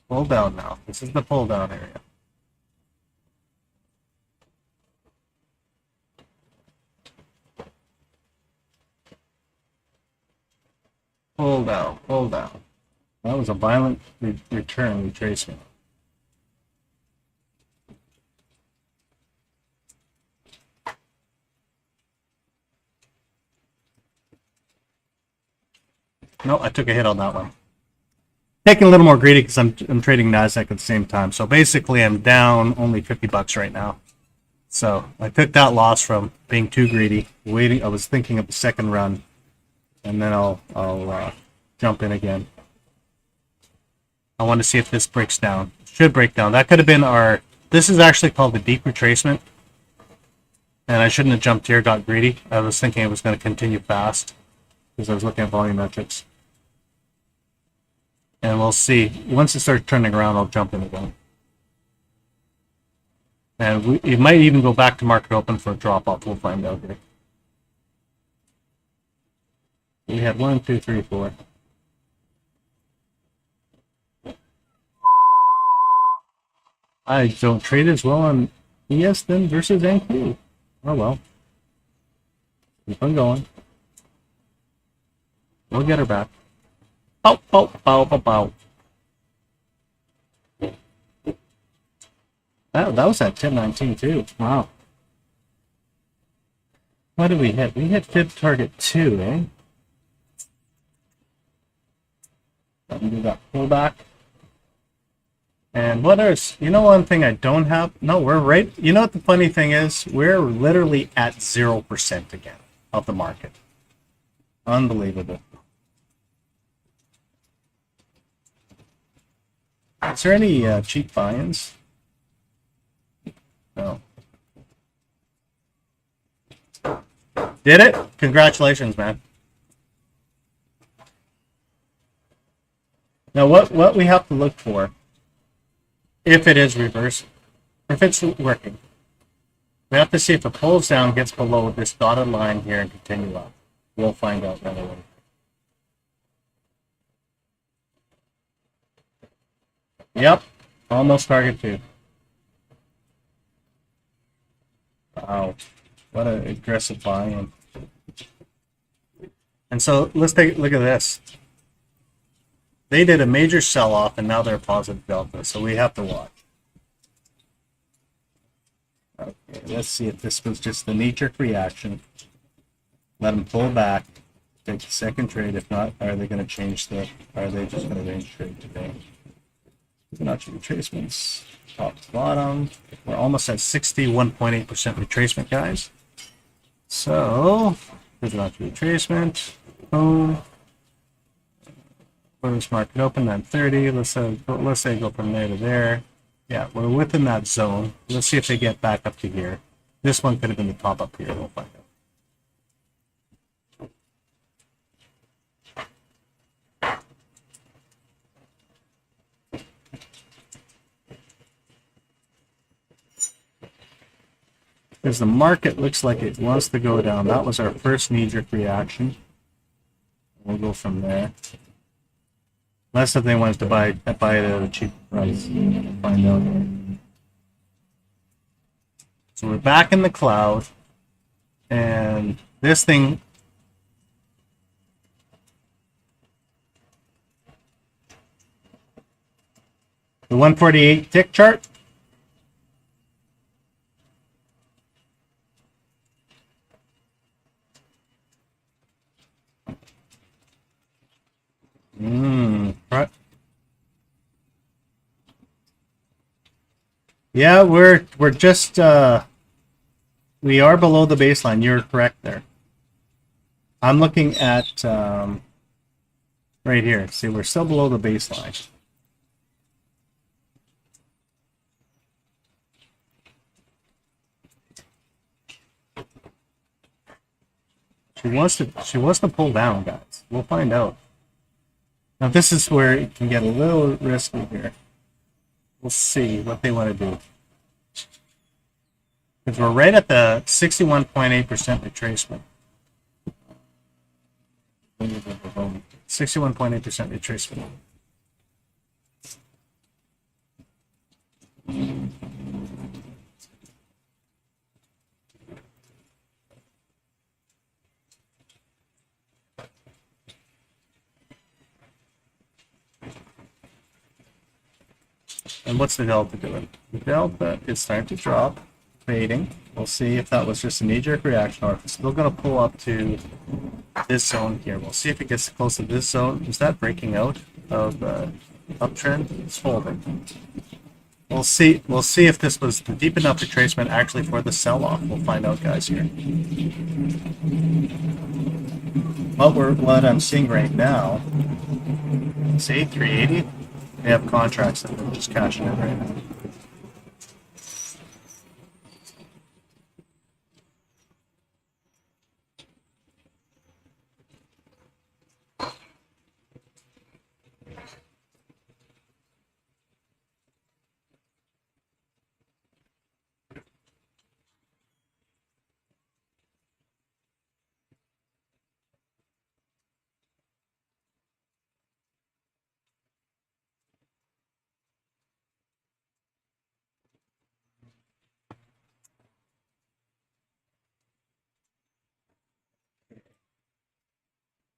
A: Pull down now. This is the pull down area. Pull down, pull down. That was a violent return retracement. No, I took a hit on that one. Taking a little more greedy because I'm trading Nasdaq at the same time. So basically, I'm down only $50 right now. So I took that loss from being too greedy. Waiting, I was thinking of the second run, and then I'll jump in again. I want to see if this breaks down. It should break down. That could have been our. This is actually called the deep retracement, and I shouldn't have jumped here. Got greedy. I was thinking it was going to continue fast because I was looking at volumetrics. And we'll see. Once it starts turning around, I'll jump in again. And it might even go back to market open for a drop-off. We'll find out here. We had 1, 2, 3, 4. I don't trade as well on ES then versus NQ. Oh well. Keep on going. We'll get her back. Pow, pow, pow, pow, pow. That was at 10:19 too. Wow. What did we hit? We hit fib target 2, eh? Do that pullback. And what is, you know, one thing I don't have? No, we're right. You know what the funny thing is? We're literally at 0% again of the market. Unbelievable. Is there any cheap buy-ins? No. Did it? Congratulations, man. Now, what we have to look for, if it is reversing, if it's working, we have to see if it pulls down, gets below this dotted line here, and continue up. We'll find out right away. Yep, almost target 2. Wow, what an aggressive buy-in. And so let's take a look at this. They did a major sell-off, and now they're positive delta, so we have to watch. Okay, let's see if this was just the knee-jerk reaction. Let them pull back, take the second trade. If not, are they going to change the, are they just going to range trade today? Fibonacci retracements, top to bottom. We're almost at 61.8% retracement, guys. So, Fibonacci retracement, boom. First market open at 30. Let's say go from there to there. Yeah, we're within that zone. Let's see if they get back up to here. This one could have been the top up here. We'll find out. Because the market looks like it wants to go down. That was our first knee-jerk reaction. We'll go from there. Unless if they wanted to buy it at a cheap price. We'll find out. So we're back in the cloud. And this thing... The 148 tick chart. Right. Yeah, we're just we are below the baseline. You're correct there. I'm looking at right here. See, we're still below the baseline. She wants to pull down, guys. We'll find out. Now this is where it can get a little risky here. We'll see what they want to do. Because we're right at the 61.8% retracement. 61.8% retracement. And what's the delta doing? The delta is starting to drop, fading. We'll see if that was just a knee-jerk reaction or if it's still going to pull up to this zone here. We'll see if it gets close to this zone. Is that breaking out of the uptrend? It's holding. We'll see if this was the deep enough retracement actually for the sell-off. We'll find out, guys, here. What I'm seeing right now, see, 380. They have contracts that they're just cashing in right now.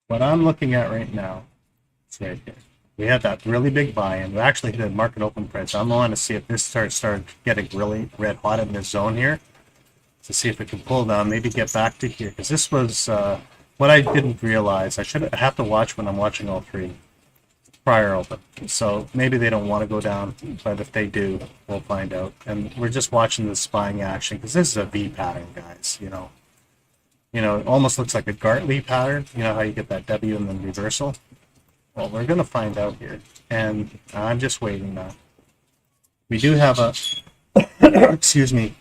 A: What I'm looking at right now is right here. We had that really big buy-in. We actually hit a market open price. I'm wanting to see if this started getting really red hot in this zone here. to see if it can pull down, maybe get back to here, because this was what I didn't realize. I have to watch when I'm watching all three prior open. So maybe they don't want to go down, but if they do, we'll find out. And we're just watching the spying action, because this is a V pattern, guys, you know. It almost looks like a Gartley pattern. You know how you get that W and then reversal? Well, we're going to find out here. And I'm just waiting now. We do have a, excuse me,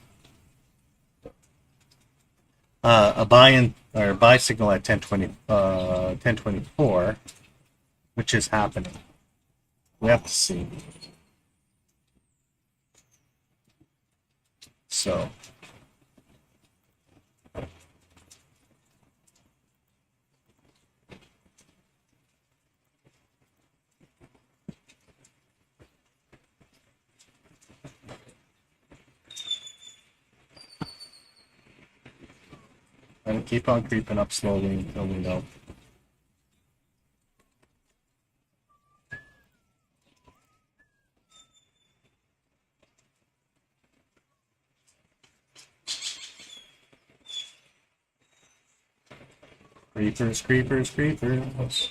A: a buy-in or buy signal at 1024, which is happening. We have to see. So. And keep on creeping up slowly until we know. Creepers, creepers, creepers.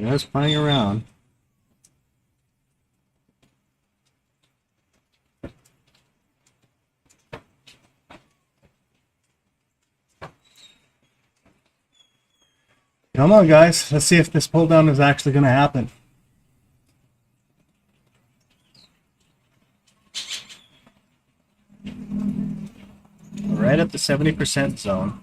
A: Just playing around. Come on, guys. Let's see if this pull down is actually going to happen. Right at the 70% zone.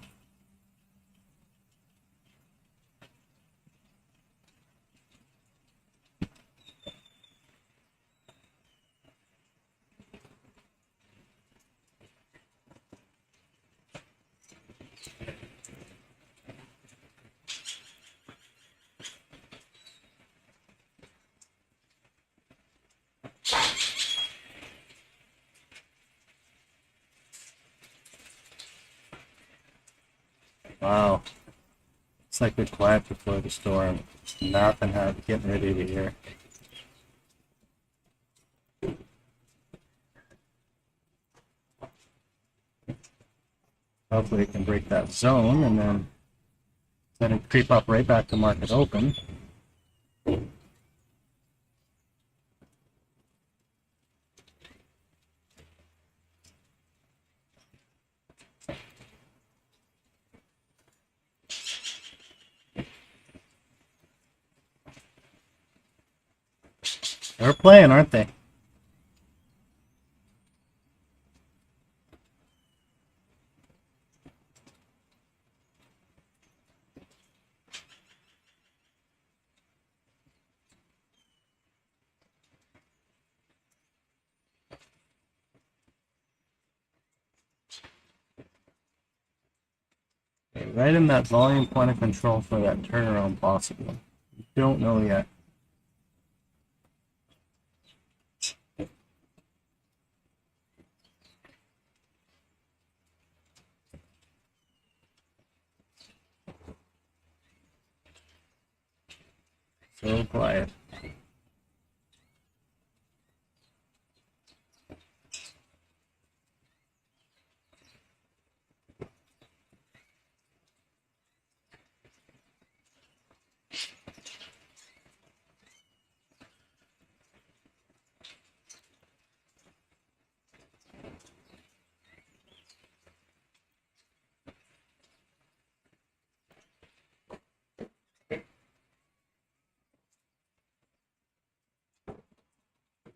A: Wow. It's like the quiet before the storm. Nothing getting ready to hear. Hopefully it can break that zone and then it creep up right back to market open. They're playing, aren't they? Right in that volume point of control for that turnaround possible. Don't know yet. So quiet.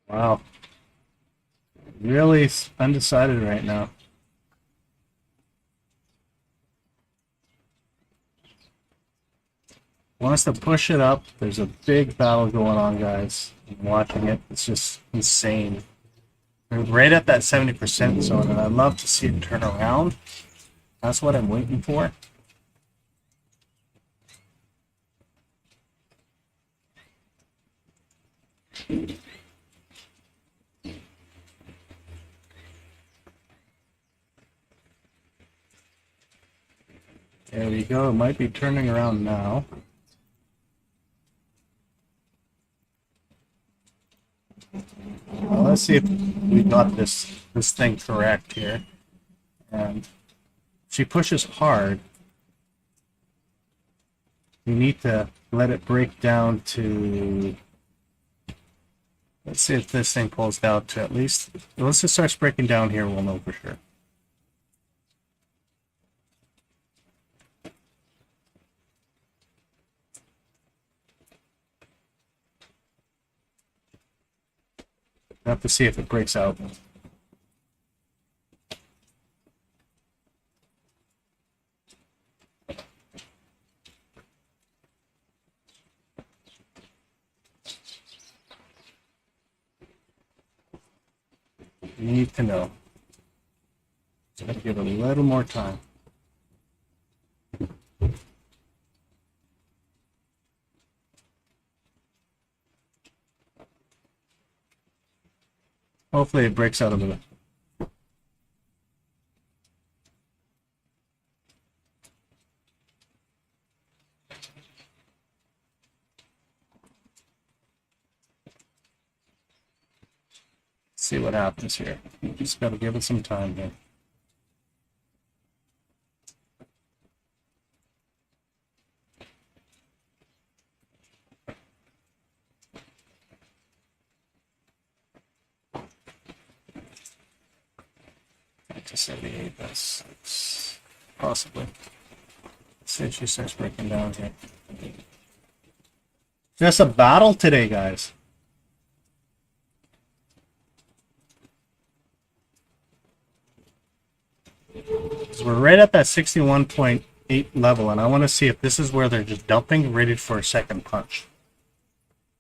A: Wow. Really undecided right now. Wants to push it up. There's a big battle going on, guys. I'm watching it. It's just insane. We're right at that 70% zone, and I'd love to see it turn around. That's what I'm waiting for. There we go. It might be turning around now. Well, let's see if we got this thing correct here. And if she pushes hard, we need to let it break down to, let's see if this thing pulls down to at least, once it starts breaking down here, we'll know for sure. I have to see if it breaks out. Need to know. Just got to give it a little more time. Hopefully it breaks out of it. See what happens here. You just got to give it some time here. To 78, that's 6, possibly. Let's see if she starts breaking down here. Just a battle today, guys. So we're right at that 61.8 level, and I want to see if this is where they're just dumping, ready for a second punch.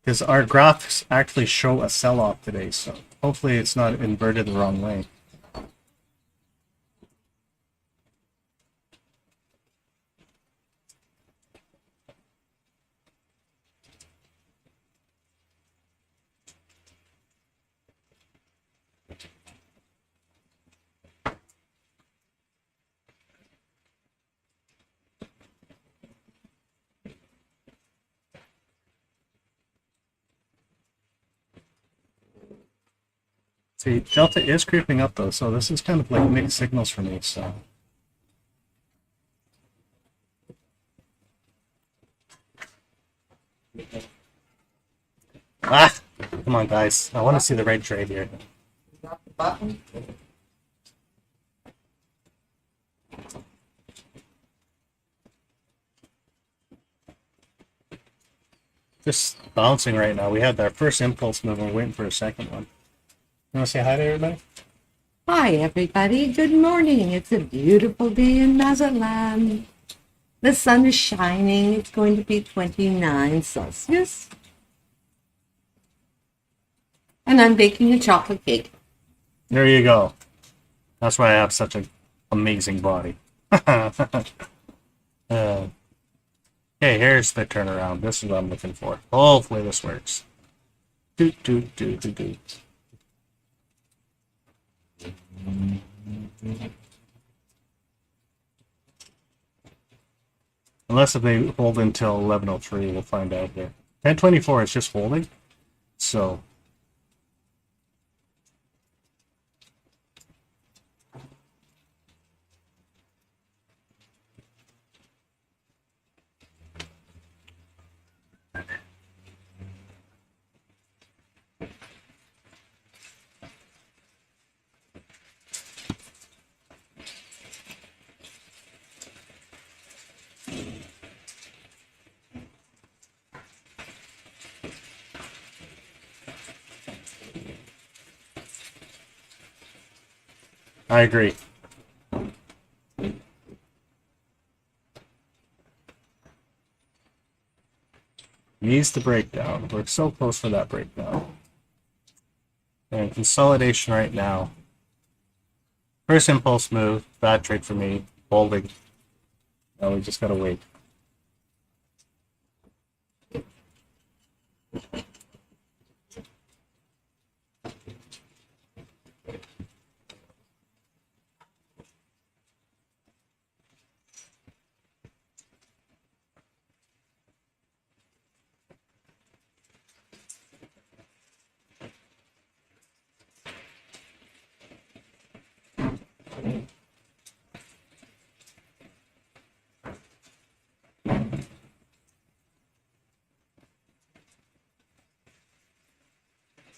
A: Because our graphs actually show a sell-off today, so hopefully it's not inverted the wrong way. See, Delta is creeping up though, so this is kind of like mixed signals for me, so. Ah! Come on, guys. I want to see the right trade here. Just bouncing right now. We had our first impulse move, and we're waiting for a second one. You want to say hi to everybody?
B: Hi, everybody. Good morning. It's a beautiful day in Mazatlan. The sun is shining. It's going to be 29 Celsius. And I'm baking a chocolate cake.
A: There you go. That's why I have such an amazing body. Okay, here's the turnaround. This is what I'm looking for. Hopefully this works. Doot, doot, doot, doot, doot. Unless if they hold until 11:03, we'll find out here. 10:24 is just holding, so. I agree. Needs to break down. We're so close for that breakdown. And consolidation right now. First impulse move, bad trade for me, holding. Now we just gotta wait.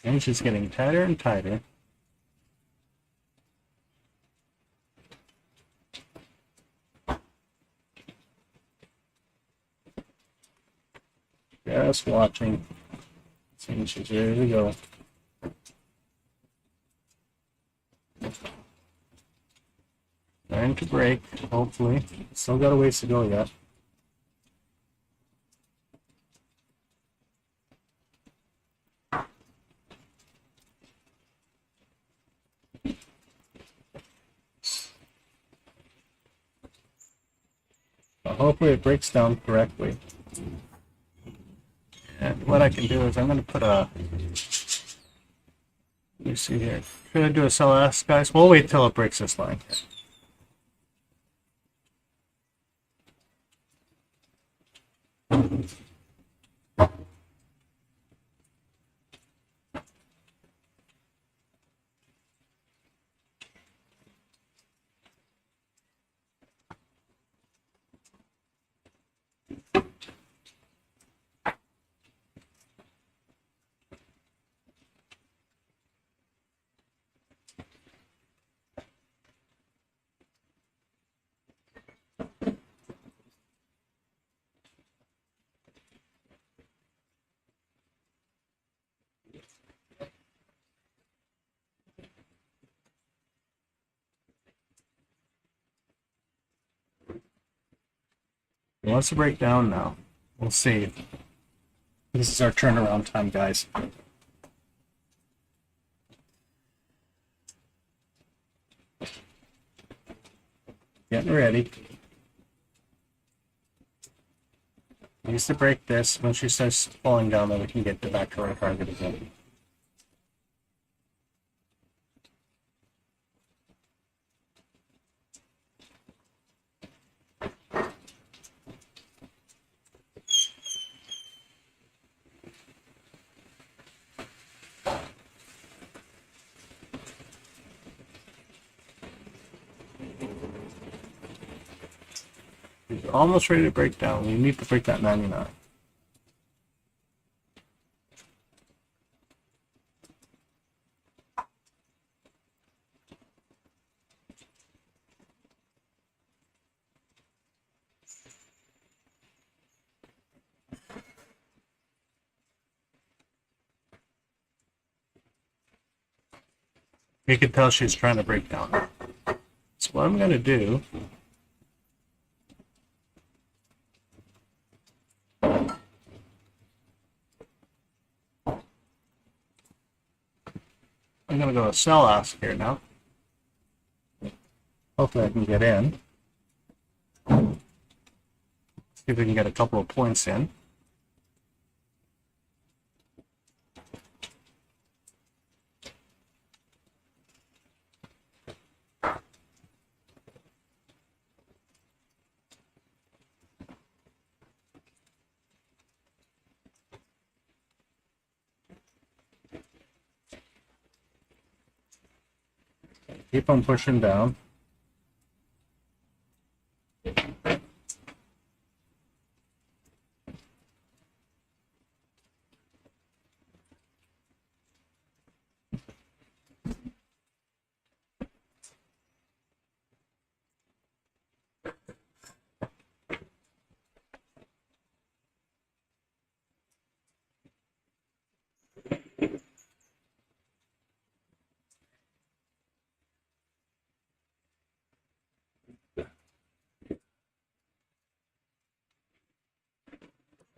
A: And she's getting tighter and tighter. Just watching. Seeing she's ready to go. Starting to break, hopefully. Still got a ways to go yet. But hopefully it breaks down correctly. And what I can do is I'm going to put a... Let me see here. Should I do a sell S, guys? We'll wait till it breaks this line. It wants to break down now. We'll see. This is our turnaround time, guys. Getting ready. Needs to break this. When she starts falling down, then we can get back to our target again. She's almost ready to break down. We need to break that 99. You can tell she's trying to break down. So what I'm going to do... I'm going to go to sell ask here now. Hopefully I can get in. See if we can get a couple of points in. Keep on pushing down.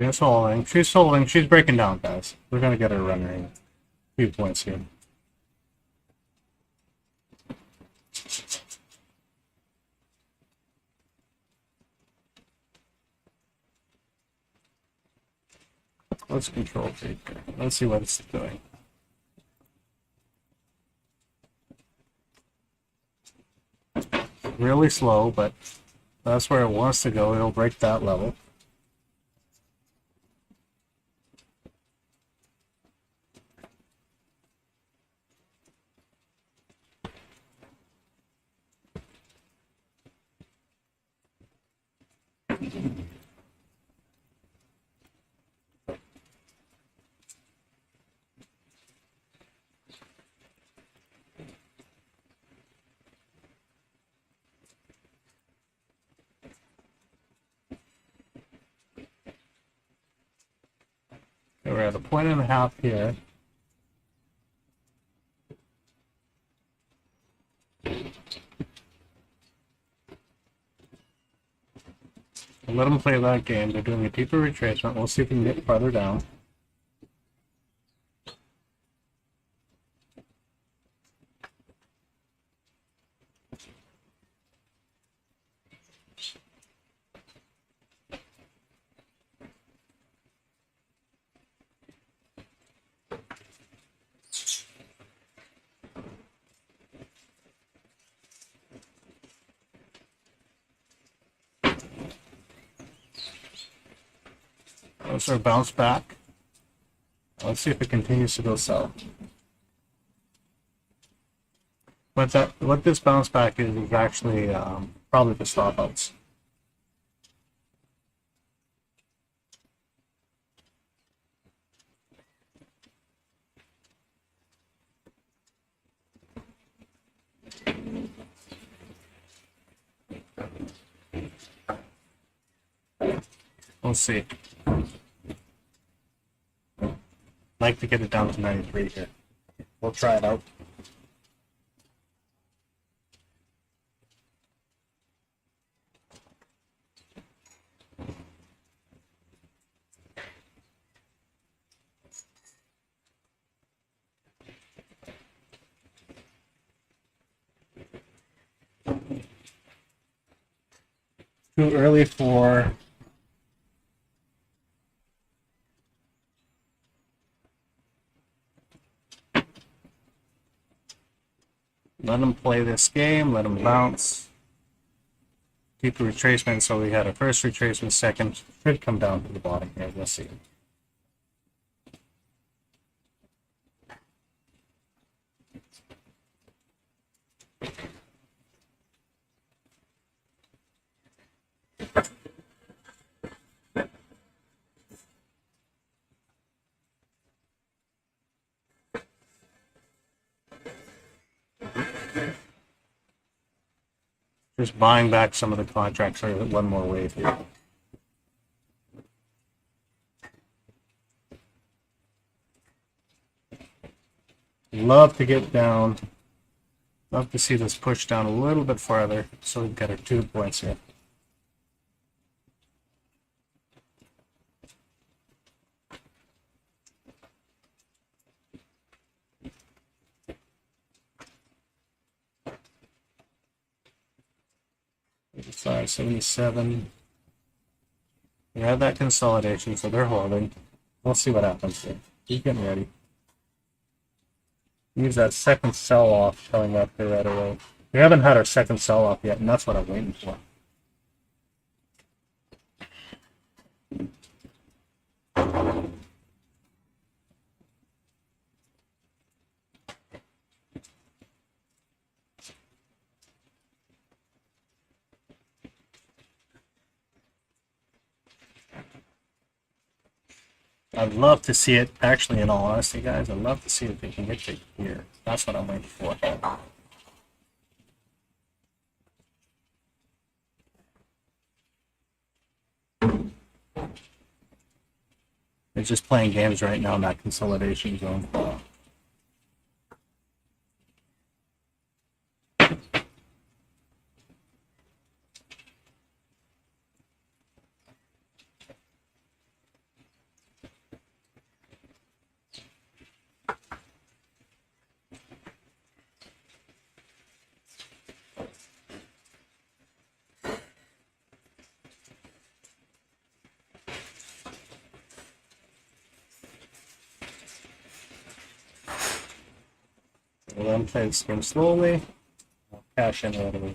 A: She's holding. She's holding. She's breaking down, guys. We're going to get her running. A few points here. Let's control tape here. Let's see what it's doing. Really slow, but that's where it wants to go. It'll break that level. We're at a 1.5 here. I'll let them play that game. They're doing a deeper retracement. We'll see if we can get farther down. Those are bounce back. Let's see if it continues to go south. What this bounce back is actually probably the stop outs. We'll see. I'd like to get it down to 93 here. We'll try it out. Too early for let them play this game, let them bounce. Keep the retracement, so we had a first retracement, second should come down to the bottom here. We'll see. Just buying back some of the contracts for one more wave here. Love to get down. Love to see this push down a little bit farther so we've got our 2 points here. $5.77. We have that consolidation, so they're holding. We'll see what happens here. Keep getting ready. Use that second sell-off coming up here right away. We haven't had our second sell-off yet, and that's what I'm waiting for. I'd love to see it, actually, in all honesty, guys, I'd love to see if they can get to here. That's what I'm waiting for. They're just playing games right now in that consolidation zone. We'll then play the spin slowly. I'll cash in right away.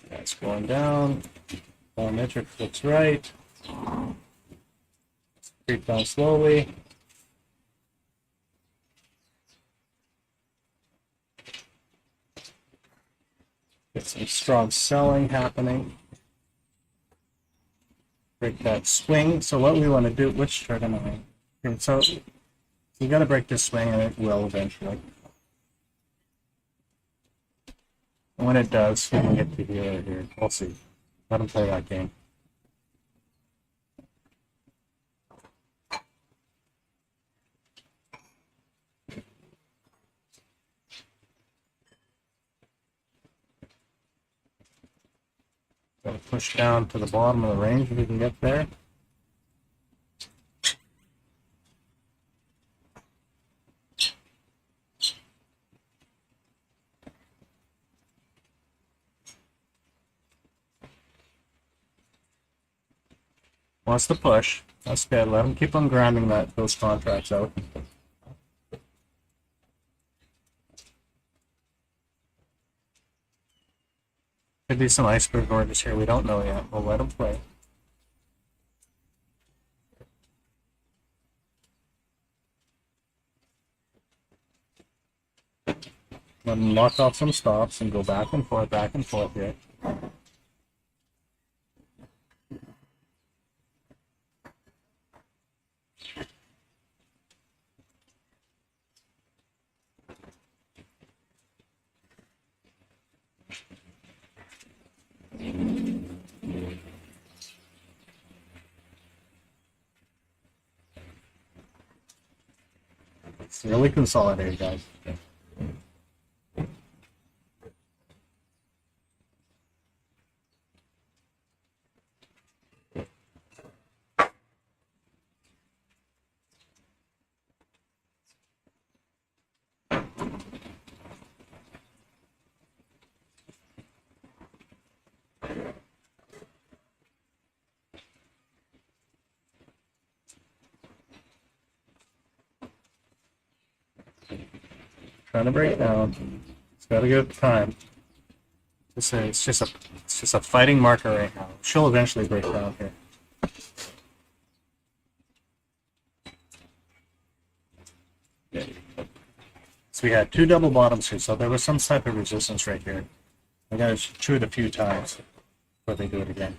A: That's going down. Metric looks right. Creep down slowly. Get some strong selling happening. Break that swing. So what we want to do, which chart am I? Okay, so you got to break this swing, and it will eventually. And when it does, we can get to here or here. We'll see. Let him play that game. Got to push down to the bottom of the range if we can get there. Wants to push. That's good. Let him keep on grinding those contracts out. Could be some iceberg orders here. We don't know yet. We'll let him play. Let him lock off some stops and go back and forth here. It's really consolidated, guys. Trying to break down. It's got to give it time. It's just a fighting marker right now. She'll eventually break down here. So we had two double bottoms here, so there was some type of resistance right here. I gotta chew it a few times before they do it again.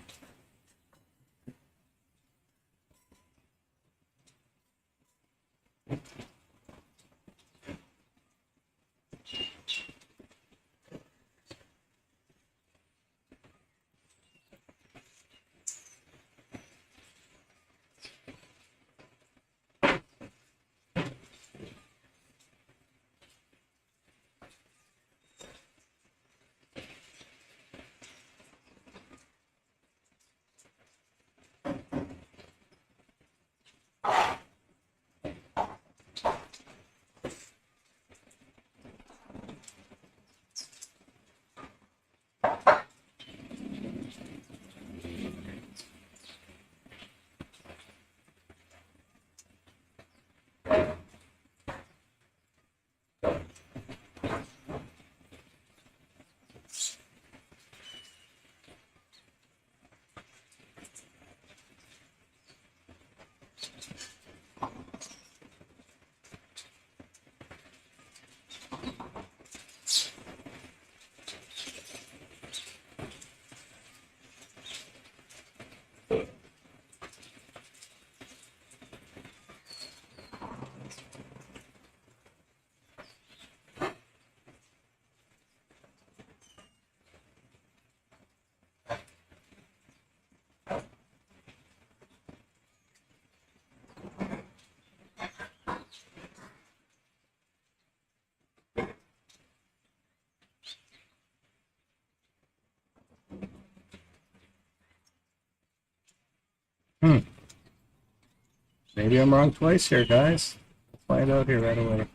A: Maybe I'm wrong twice here, guys. Let's find out here right away.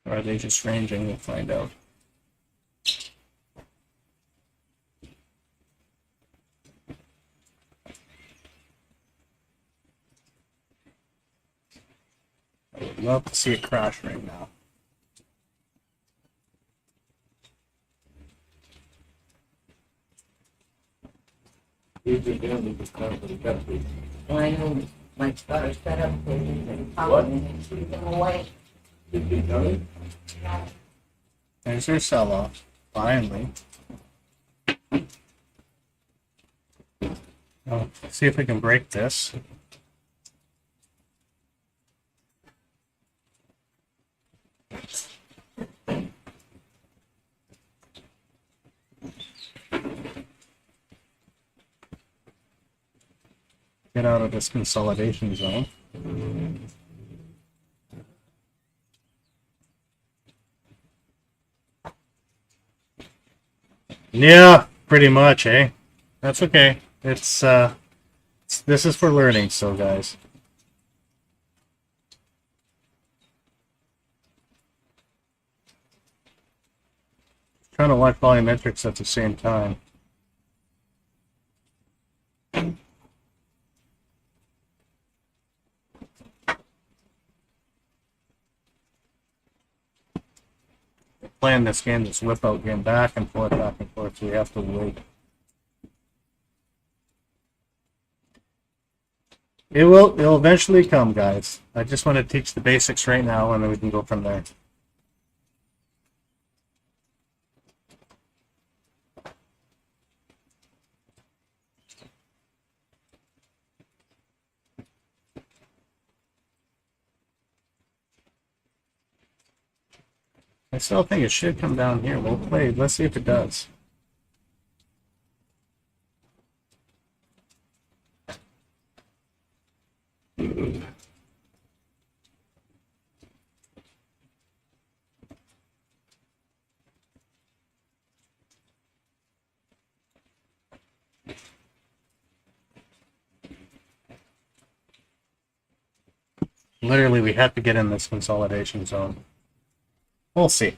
A: Or are they just ranging? We'll find out. I would love to see it crash right now.
B: I know my daughter set up things and following and she's them away.
A: There's their sell-off, finally. Oh, see if we can break this. Get out of this consolidation zone. Yeah, pretty much, eh? That's okay. This is for learning, so guys. Trying to watch volumetrics at the same time. Playing this game, this whip out game, back and forth, so we have to wait. It'll eventually come, guys. I just want to teach the basics right now, and then we can go from there. I still think it should come down here. We'll play. Let's see if it does. Literally, we have to get in this consolidation zone. We'll see.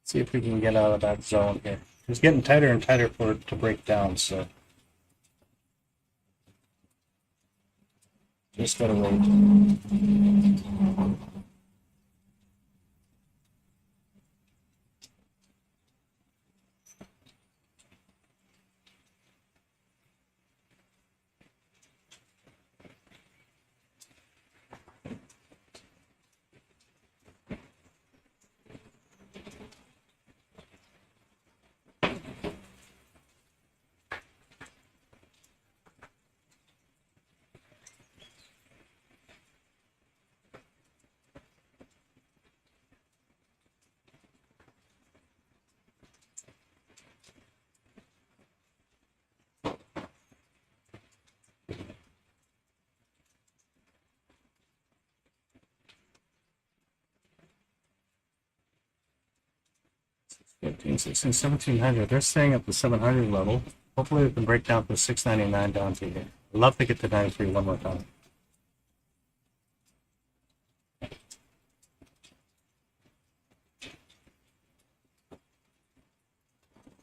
A: See if we can get out of that zone here. It's getting tighter and tighter for it to break down, so just gotta wait. $15, $16, $1,700. They're staying at the 700 level. Hopefully we can break down to 699 down to here. I'd love to get to 93 one more time.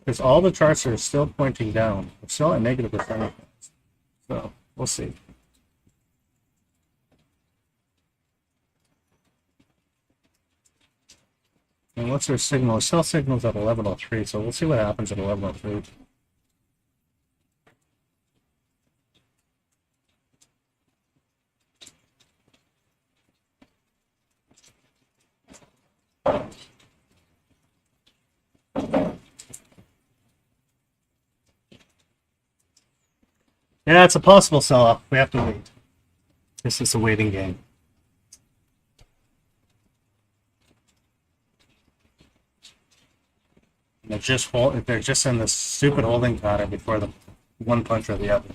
A: Because all the charts are still pointing down. We're still at negative percentage. So we'll see. And what's our signal? Our sell signal's at 1103, so we'll see what happens at 1103. Yeah, it's a possible sell-off. We have to wait. This is a waiting game. They're just in this stupid holding pattern before the one punch or the other.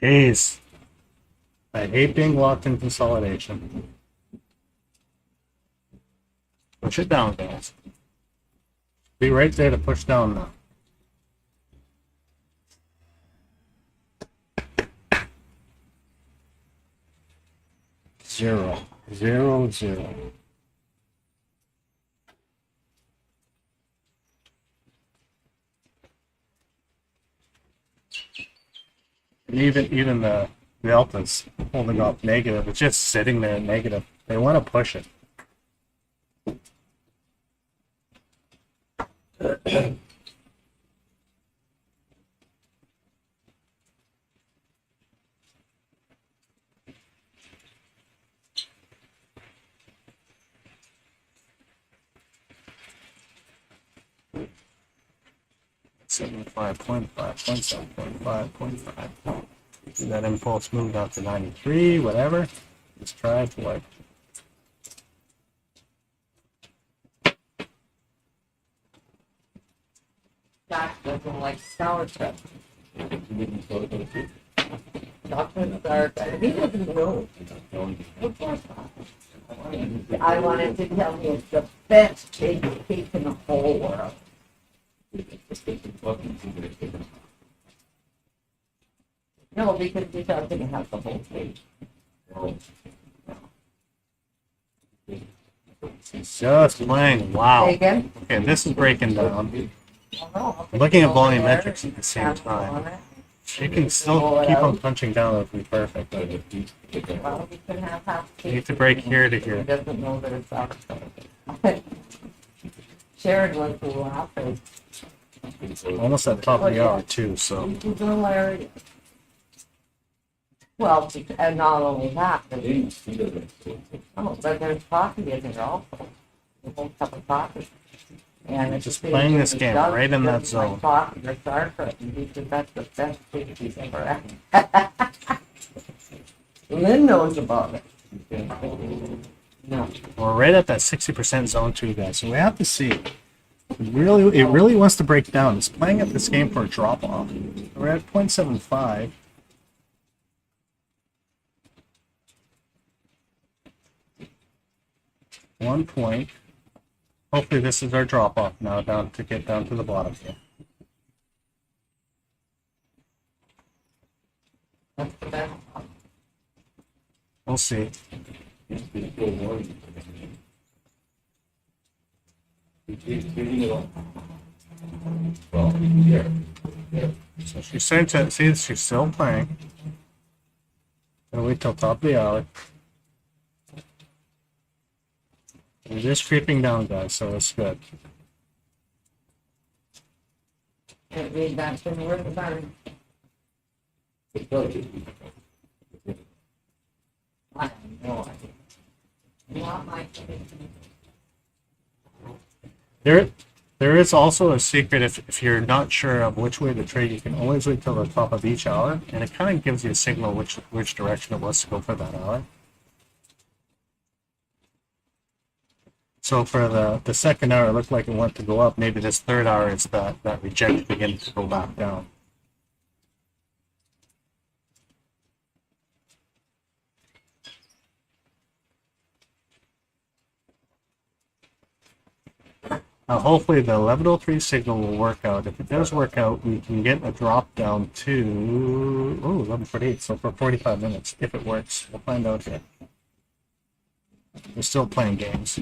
A: Jeez. I hate being locked in consolidation. Push it down, guys. Be right there to push down now. Zero. Zero, zero. And even the alpha's holding up negative. It's just sitting there negative. They want to push it. $75.5, $7.5. That impulse moved out to 93, whatever. Let's try it to like.
B: Josh doesn't like sauerkraut. Chocolate sauerkraut. He doesn't know. Of course not. I wanted to tell you it's the best cake in the whole world. No, because you're not going to have the whole cake.
A: It's just playing. Wow.
B: Say again?
A: Okay, this is breaking down.
B: Oh, no,
A: Looking at
B: over there,
A: volumetrics at the same
B: tap on
A: time.
B: it.
A: She can still keep on punching down. It would be perfect.
B: Well, you can have half
A: You need
B: cake.
A: to break here to
B: He
A: here.
B: doesn't know that it's sauerkraut. Sharon was laughing.
A: Almost at the top of the hour too. So
B: She's hilarious. Well, and not only that, but but there's coffee in there also. A whole cup of coffee. And it's
A: Just playing this game right in that zone.
B: Coffee or sauerkraut, and he said that's the best cake he's ever had. Lynn knows about it. No.
A: we're right at that 60% zone too, guys. So we have to see. It really wants to break down. It's playing at this game for a drop off. We're at 0.75. One point. Hopefully this is our drop off now down to get down to the bottom here.
B: That's the best.
A: We'll see. So she's starting to see that she's still playing. Gonna wait till top of the hour. We're just creeping down, guys, so it's good.
B: Can't read that from word to word. I have no idea. Not my thing.
A: There is also a secret if you're not sure of which way to trade, you can always wait till the top of each hour, and it kind of gives you a signal which direction it was to go for that hour. So for the second hour, it looked like it went to go up. Maybe this third hour, it's that reject beginning to go back down. Now, hopefully the 1103 signal will work out. If it does work out, we can get a drop down to 1148. So for 45 minutes, if it works, we'll find out here. We're still playing games.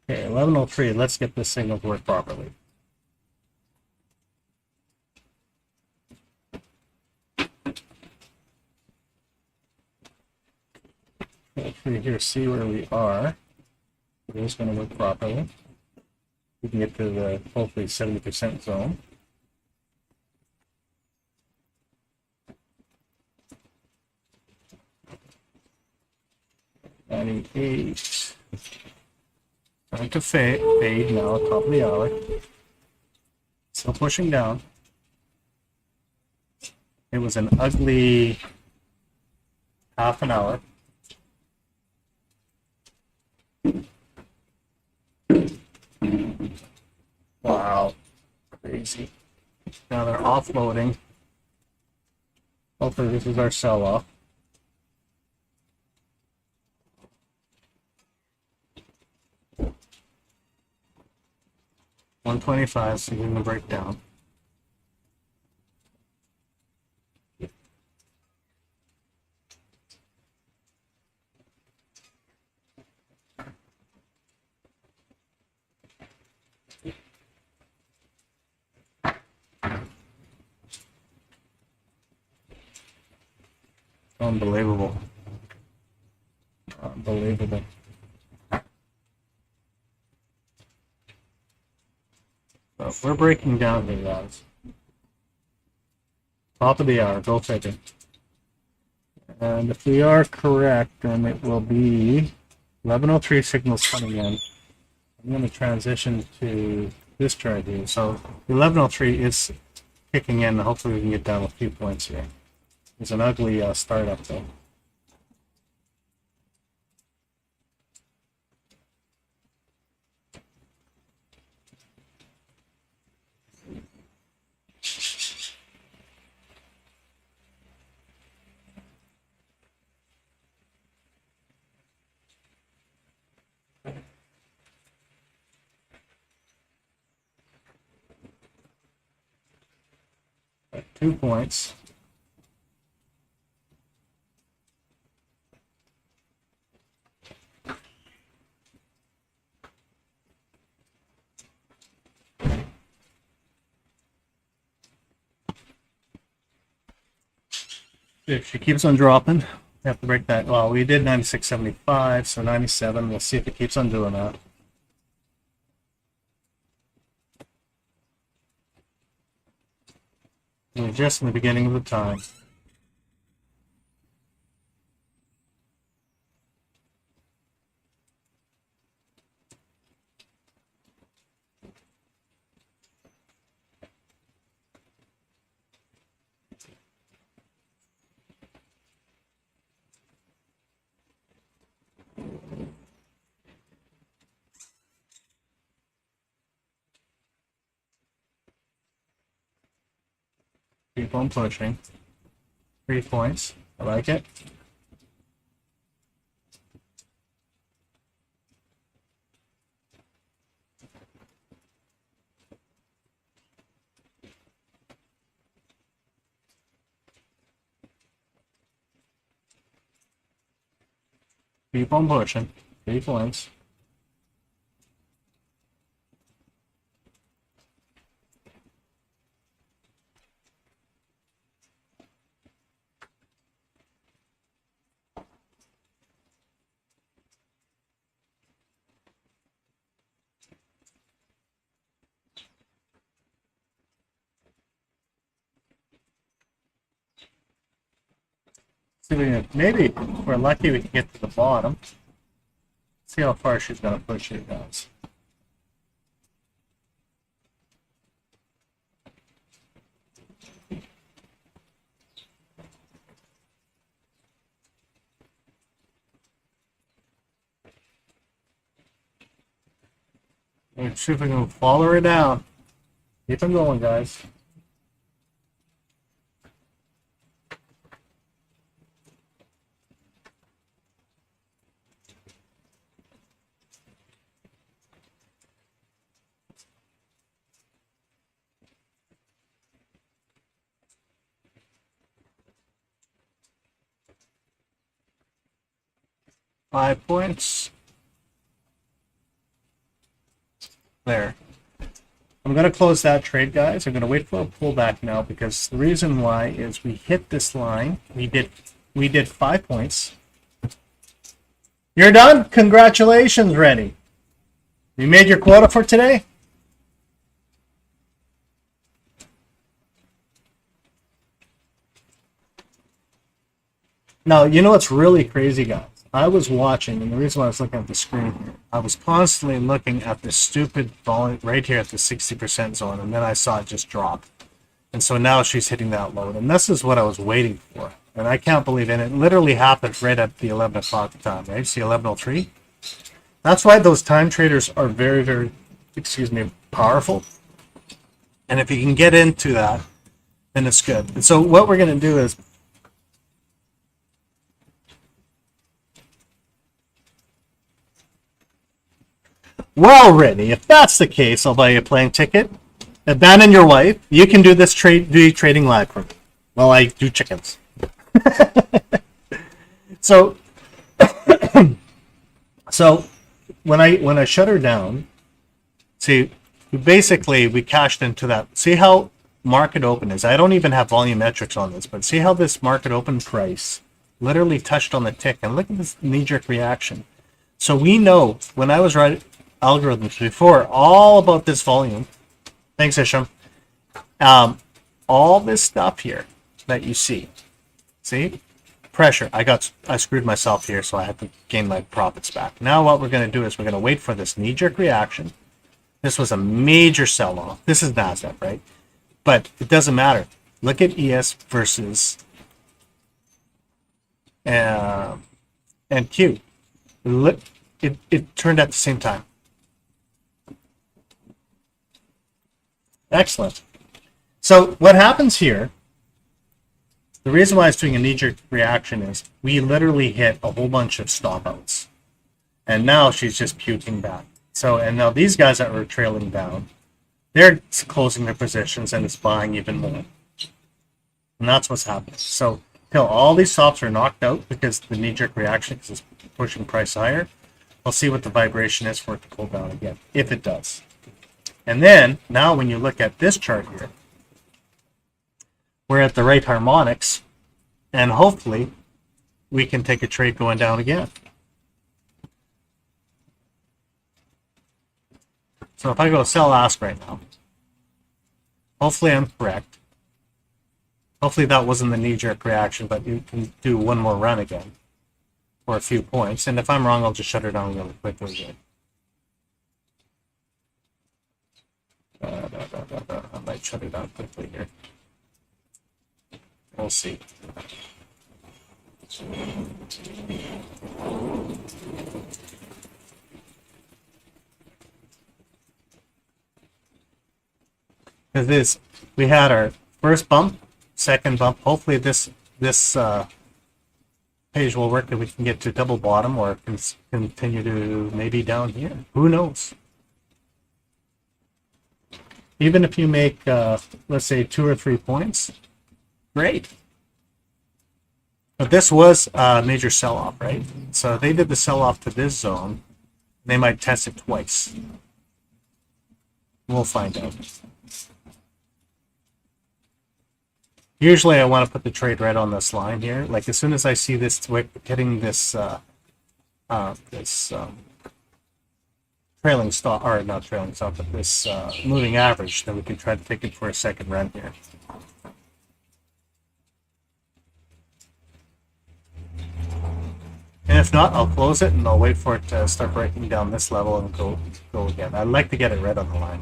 A: Okay, 1103. Let's get this signal to work properly. Let's here see where we are. It is going to work properly. We can get to the hopefully 70% zone. $98. Time to fade now, top of the hour. Still pushing down. It was an ugly half an hour. Wow. Crazy. Now they're offloading. Hopefully this is our sell-off. $125, so give them a breakdown. Unbelievable. Unbelievable. So we're breaking down here, guys. Top of the hour, go figure. And if we are correct, then it will be 11:03 signals coming in. I'm going to transition to this chart here. So 11:03 is kicking in. Hopefully we can get down a few points here. It's an ugly startup though. At 2 points. If she keeps on dropping, we have to break that. Well, we did 96.75, so 97. We'll see if it keeps on doing that. We're just in the beginning of the time. Keep on pushing. 3 points. I like it. Keep on pushing. 3 points. See, maybe if we're lucky we can get to the bottom. See how far she's going to push it, guys. Let's see if we can follow her down. Keep them going, guys. Five points. There. I'm going to close that trade, guys. I'm going to wait for a pullback now because the reason why is we hit this line. We did 5 points. You're done? Congratulations, Rennie. You made your quota for today? Now, you know what's really crazy, guys? I was watching, and the reason why I was looking at the screen, I was constantly looking at this stupid volume right here at the 60% zone, and then I saw it just drop. And so now she's hitting that low, and this is what I was waiting for. And I can't believe it. It literally happened right at the 11 o'clock time, right? See 11:03? That's why those time traders are very, very, powerful. And if you can get into that, then it's good. And so what we're going to do is, well, Brittany, if that's the case, I'll buy you a plane ticket. Abandon your wife. You can do this trading live for me. Well, I do chickens. So, so when I shut her down, see, basically we cashed into that. See how market open is? I don't even have volumetrics on this, but see how this market open price literally touched on the tick, and look at this knee-jerk reaction. So we know when I was writing algorithms before all about this volume. Thanks, Isham. All this stuff here that you see pressure. I screwed myself here, so I had to gain my profits back. Now what we're going to do is we're going to wait for this knee-jerk reaction. This was a major sell-off. This is NASDAQ, right? But it doesn't matter. Look at ES versus and Q. It turned at the same time. Excellent. So what happens here, the reason why it's doing a knee-jerk reaction is we literally hit a whole bunch of stop-outs. And now she's just puking back. So, and now these guys that were trailing down, they're closing their positions and it's buying even more. And that's what's happening. So, till all these stops are knocked out because the knee-jerk reaction is pushing price higher, we'll see what the vibration is for it to pull down again, if it does. And then, now when you look at this chart here, we're at the right harmonics, and hopefully we can take a trade going down again. So if I go sell ask right now, hopefully I'm correct. Hopefully that wasn't the knee-jerk reaction, but you can do one more run again for a few points. And if I'm wrong, I'll just shut her down really quickly again. I might shut it down quickly here. We'll see. Because this, we had our first bump, second bump. Hopefully this page will work, and we can get to double bottom or continue to maybe down here. Who knows? Even if you make, let's say, 2 or 3 points, great. But this was a major sell-off, right? So they did the sell-off to this zone. They might test it twice. We'll find out. Usually I want to put the trade right on this line here. Like as soon as I see this wick hitting this trailing stop, or not trailing stop, but this moving average, then we can try to take it for a second run here. And if not, I'll close it and I'll wait for it to start breaking down this level and go again. I'd like to get it right on the line.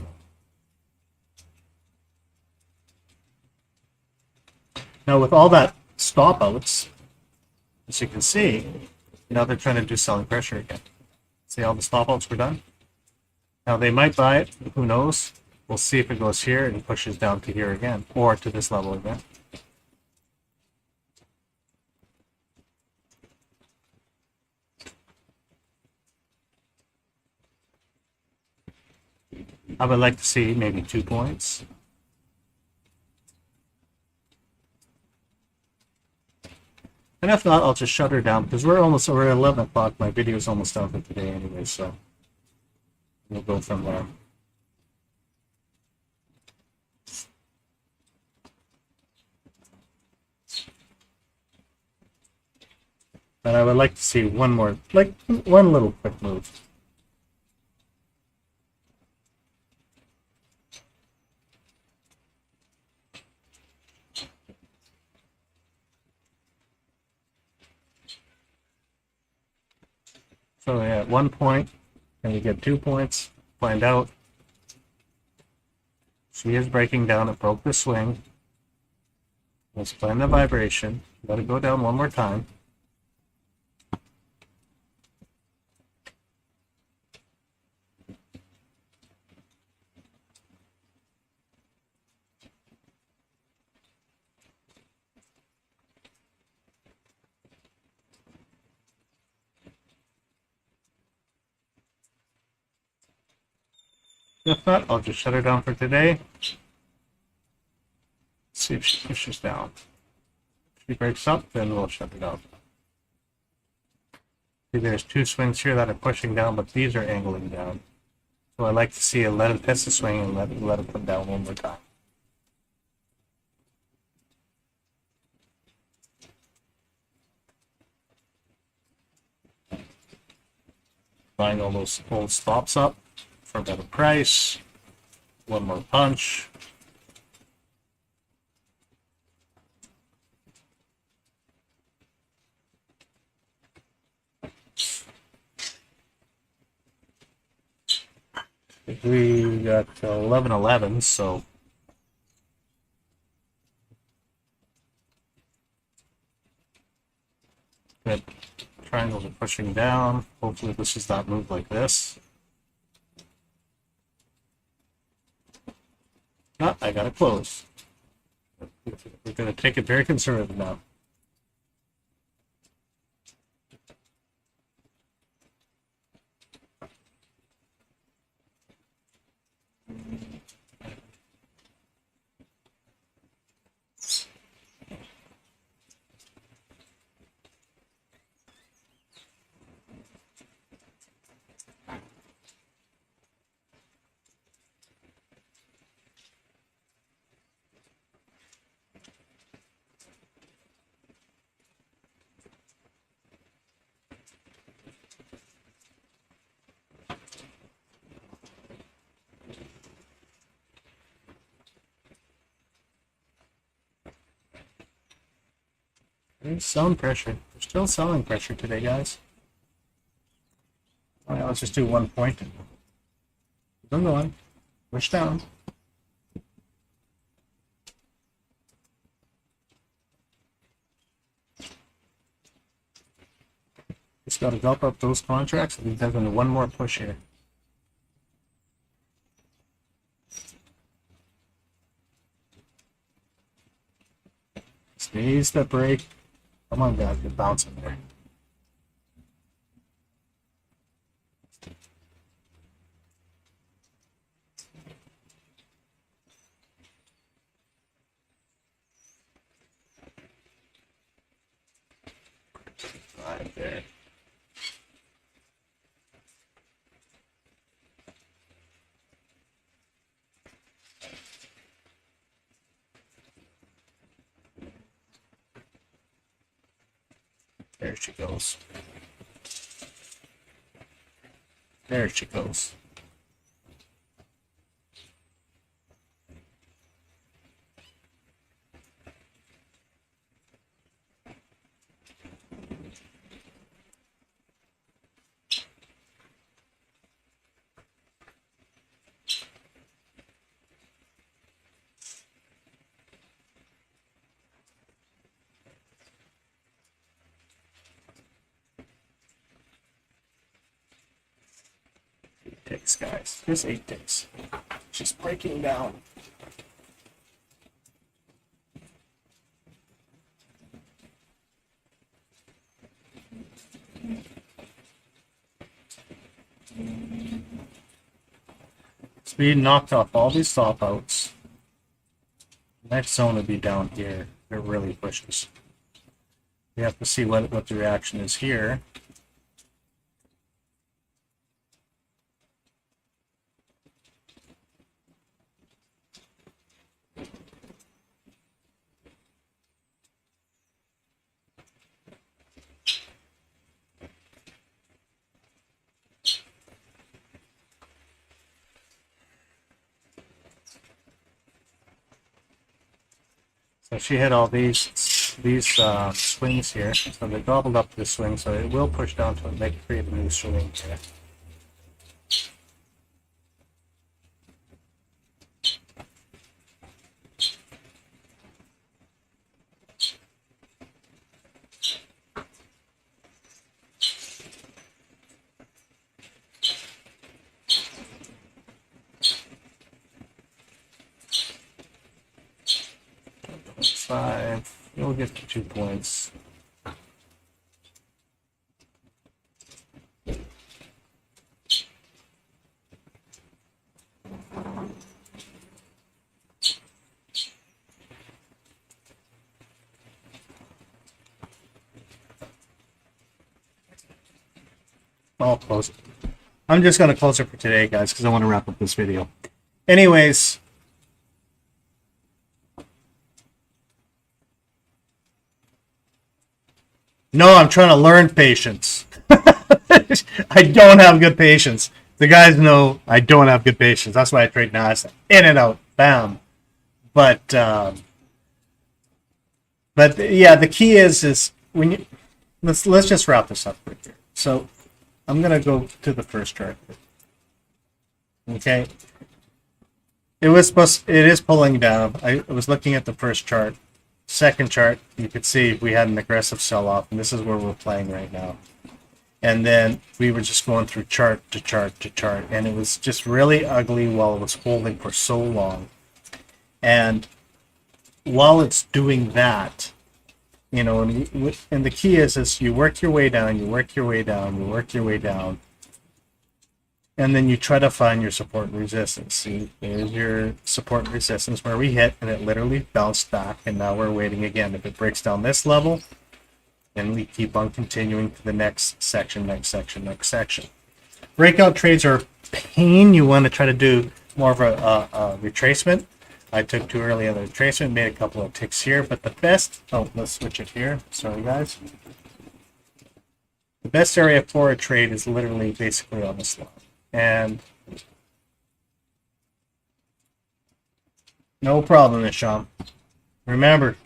A: Now with all that stop outs, as you can see, now they're trying to do selling pressure again. See all the stop outs were done? Now they might buy it, who knows? We'll see if it goes here and pushes down to here again, or to this level again. I would like to see maybe 2 points. And if not, I'll just shut her down because we're at 11 o'clock. My video is almost done for today anyway, so we'll go from there. And I would like to see one more, like one little quick move. So yeah, at 1 point, and you get 2 points. Find out. She is breaking down. It broke the swing. Let's find the vibration. Let it go down one more time. If not, I'll just shut her down for today. See if she pushes down. If she breaks up, then we'll shut it down. See, there's two swings here that are pushing down, but these are angling down. So I like to see it, let him test the swing and let him come down one more time. Buying all those old stops up for a better price. One more punch. We got 11-11, so good. Triangles are pushing down. Hopefully this is not moved like this. No, I gotta close. We're gonna take it very conservative now. There's selling pressure. We're still selling pressure today, guys. All right, let's just do 1 point. Still going. Push down. Just got to gulp up those contracts, and he's having one more push here. Squeeze the brake. Come on, guys, get bouncing there. Right there. There she goes. There she goes. Ticks, guys. There's 8 ticks. She's breaking down. Speed knocked off all these stop outs. Next zone would be down here. It really pushes. We have to see what the reaction is here. So she hit all these swings here, so they gobbled up the swing, so it will push down to it, make create a new swing here. You'll get to 2 points. I'll close it. I'm just going to close it for today, guys, because I want to wrap up this video. Anyways, no, I'm trying to learn patience. I don't have good patience. The guys know I don't have good patience. That's why I trade NASDAQ. In and out. Bam. But yeah, the key is when you let's just wrap this up right here. So I'm gonna go to the first chart. Okay. It is pulling down. I was looking at the first chart. Second chart, you could see we had an aggressive sell-off, and this is where we're playing right now. And then we were just going through chart to chart to chart, and it was just really ugly while it was holding for so long. And while it's doing that, you know, and the key is you work your way down, you work your way down, you work your way down, and then you try to find your support and resistance. See, there's your support and resistance where we hit, and it literally bounced back, and now we're waiting again. If it breaks down this level, then we keep on continuing to the next section, next section, next section. Breakout trades are a pain. You want to try to do more of a retracement. I took too early on the retracement, made a couple of ticks here, but the best, oh, let's switch it here. Sorry, guys. The best area for a trade is literally basically on this line. And no problem, Sean. Remember,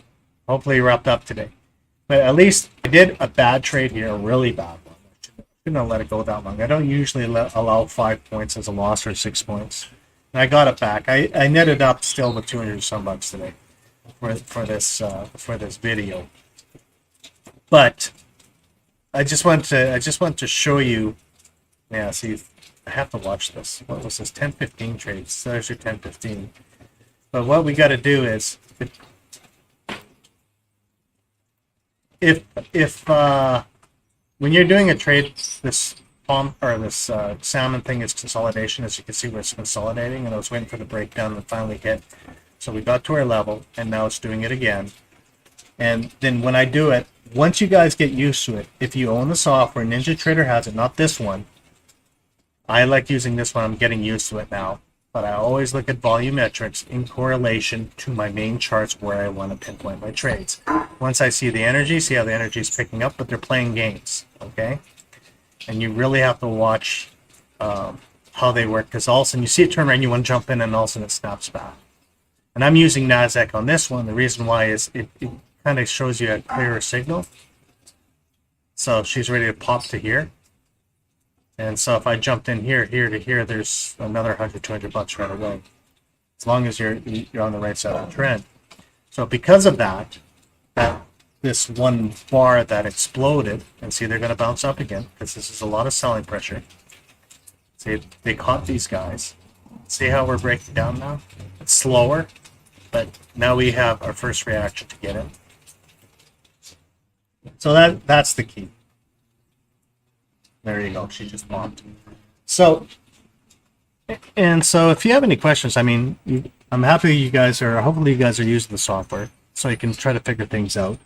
A: hopefully you wrapped up today. But at least I did a bad trade here, a really bad one. I shouldn't have let it go that long. I don't usually allow 5 points as a loss or 6 points. And I got it back. I netted up still with 200 some bucks today for this video. But I just want to show you. Yeah, see, I have to watch this. What was this? 10-15 trades. So there's your 10-15. But what we got to do is, if when you're doing a trade, this palm or this salmon thing is consolidation. As you can see, it's consolidating, and I was waiting for the breakdown and finally hit. So we got to our level, and now it's doing it again. And then when I do it, once you guys get used to it, if you own the software, NinjaTrader has it, not this one. I like using this one. I'm getting used to it now. But I always look at volumetrics in correlation to my main charts where I want to pinpoint my trades. Once I see the energy, see how the energy is picking up, but they're playing games, okay? And you really have to watch how they work, because all of a sudden you see it turn around, you want to jump in, and all of a sudden it snaps back. And I'm using NASDAQ on this one. The reason why is it kind of shows you a clearer signal. So she's ready to pop to here. And so if I jumped in here to here, there's another 100, 200 bucks right away. As long as you're on the right side of the trend. So because of that this one bar that exploded, and see they're going to bounce up again, because this is a lot of selling pressure. See, they caught these guys. See how we're breaking down now? It's slower, but now we have our first reaction to get in. So that's the key. There you go. She just popped. So if you have any questions, I mean, I'm happy you guys are. Hopefully, you guys are using the software so you can try to figure things out.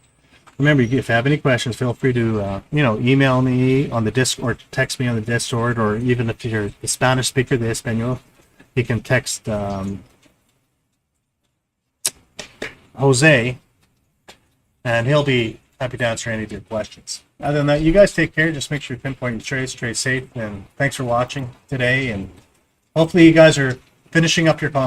A: Remember, if you have any questions, feel free to email me on the Discord, or text me on the Discord, or even if you're a Spanish speaker, the Espanol, you can text Jose, and he'll be happy to answer any of your questions. Other than that, you guys take care. Just make sure you pinpoint your trades, trade safe, and thanks for watching today. And hopefully you guys are finishing up your comments.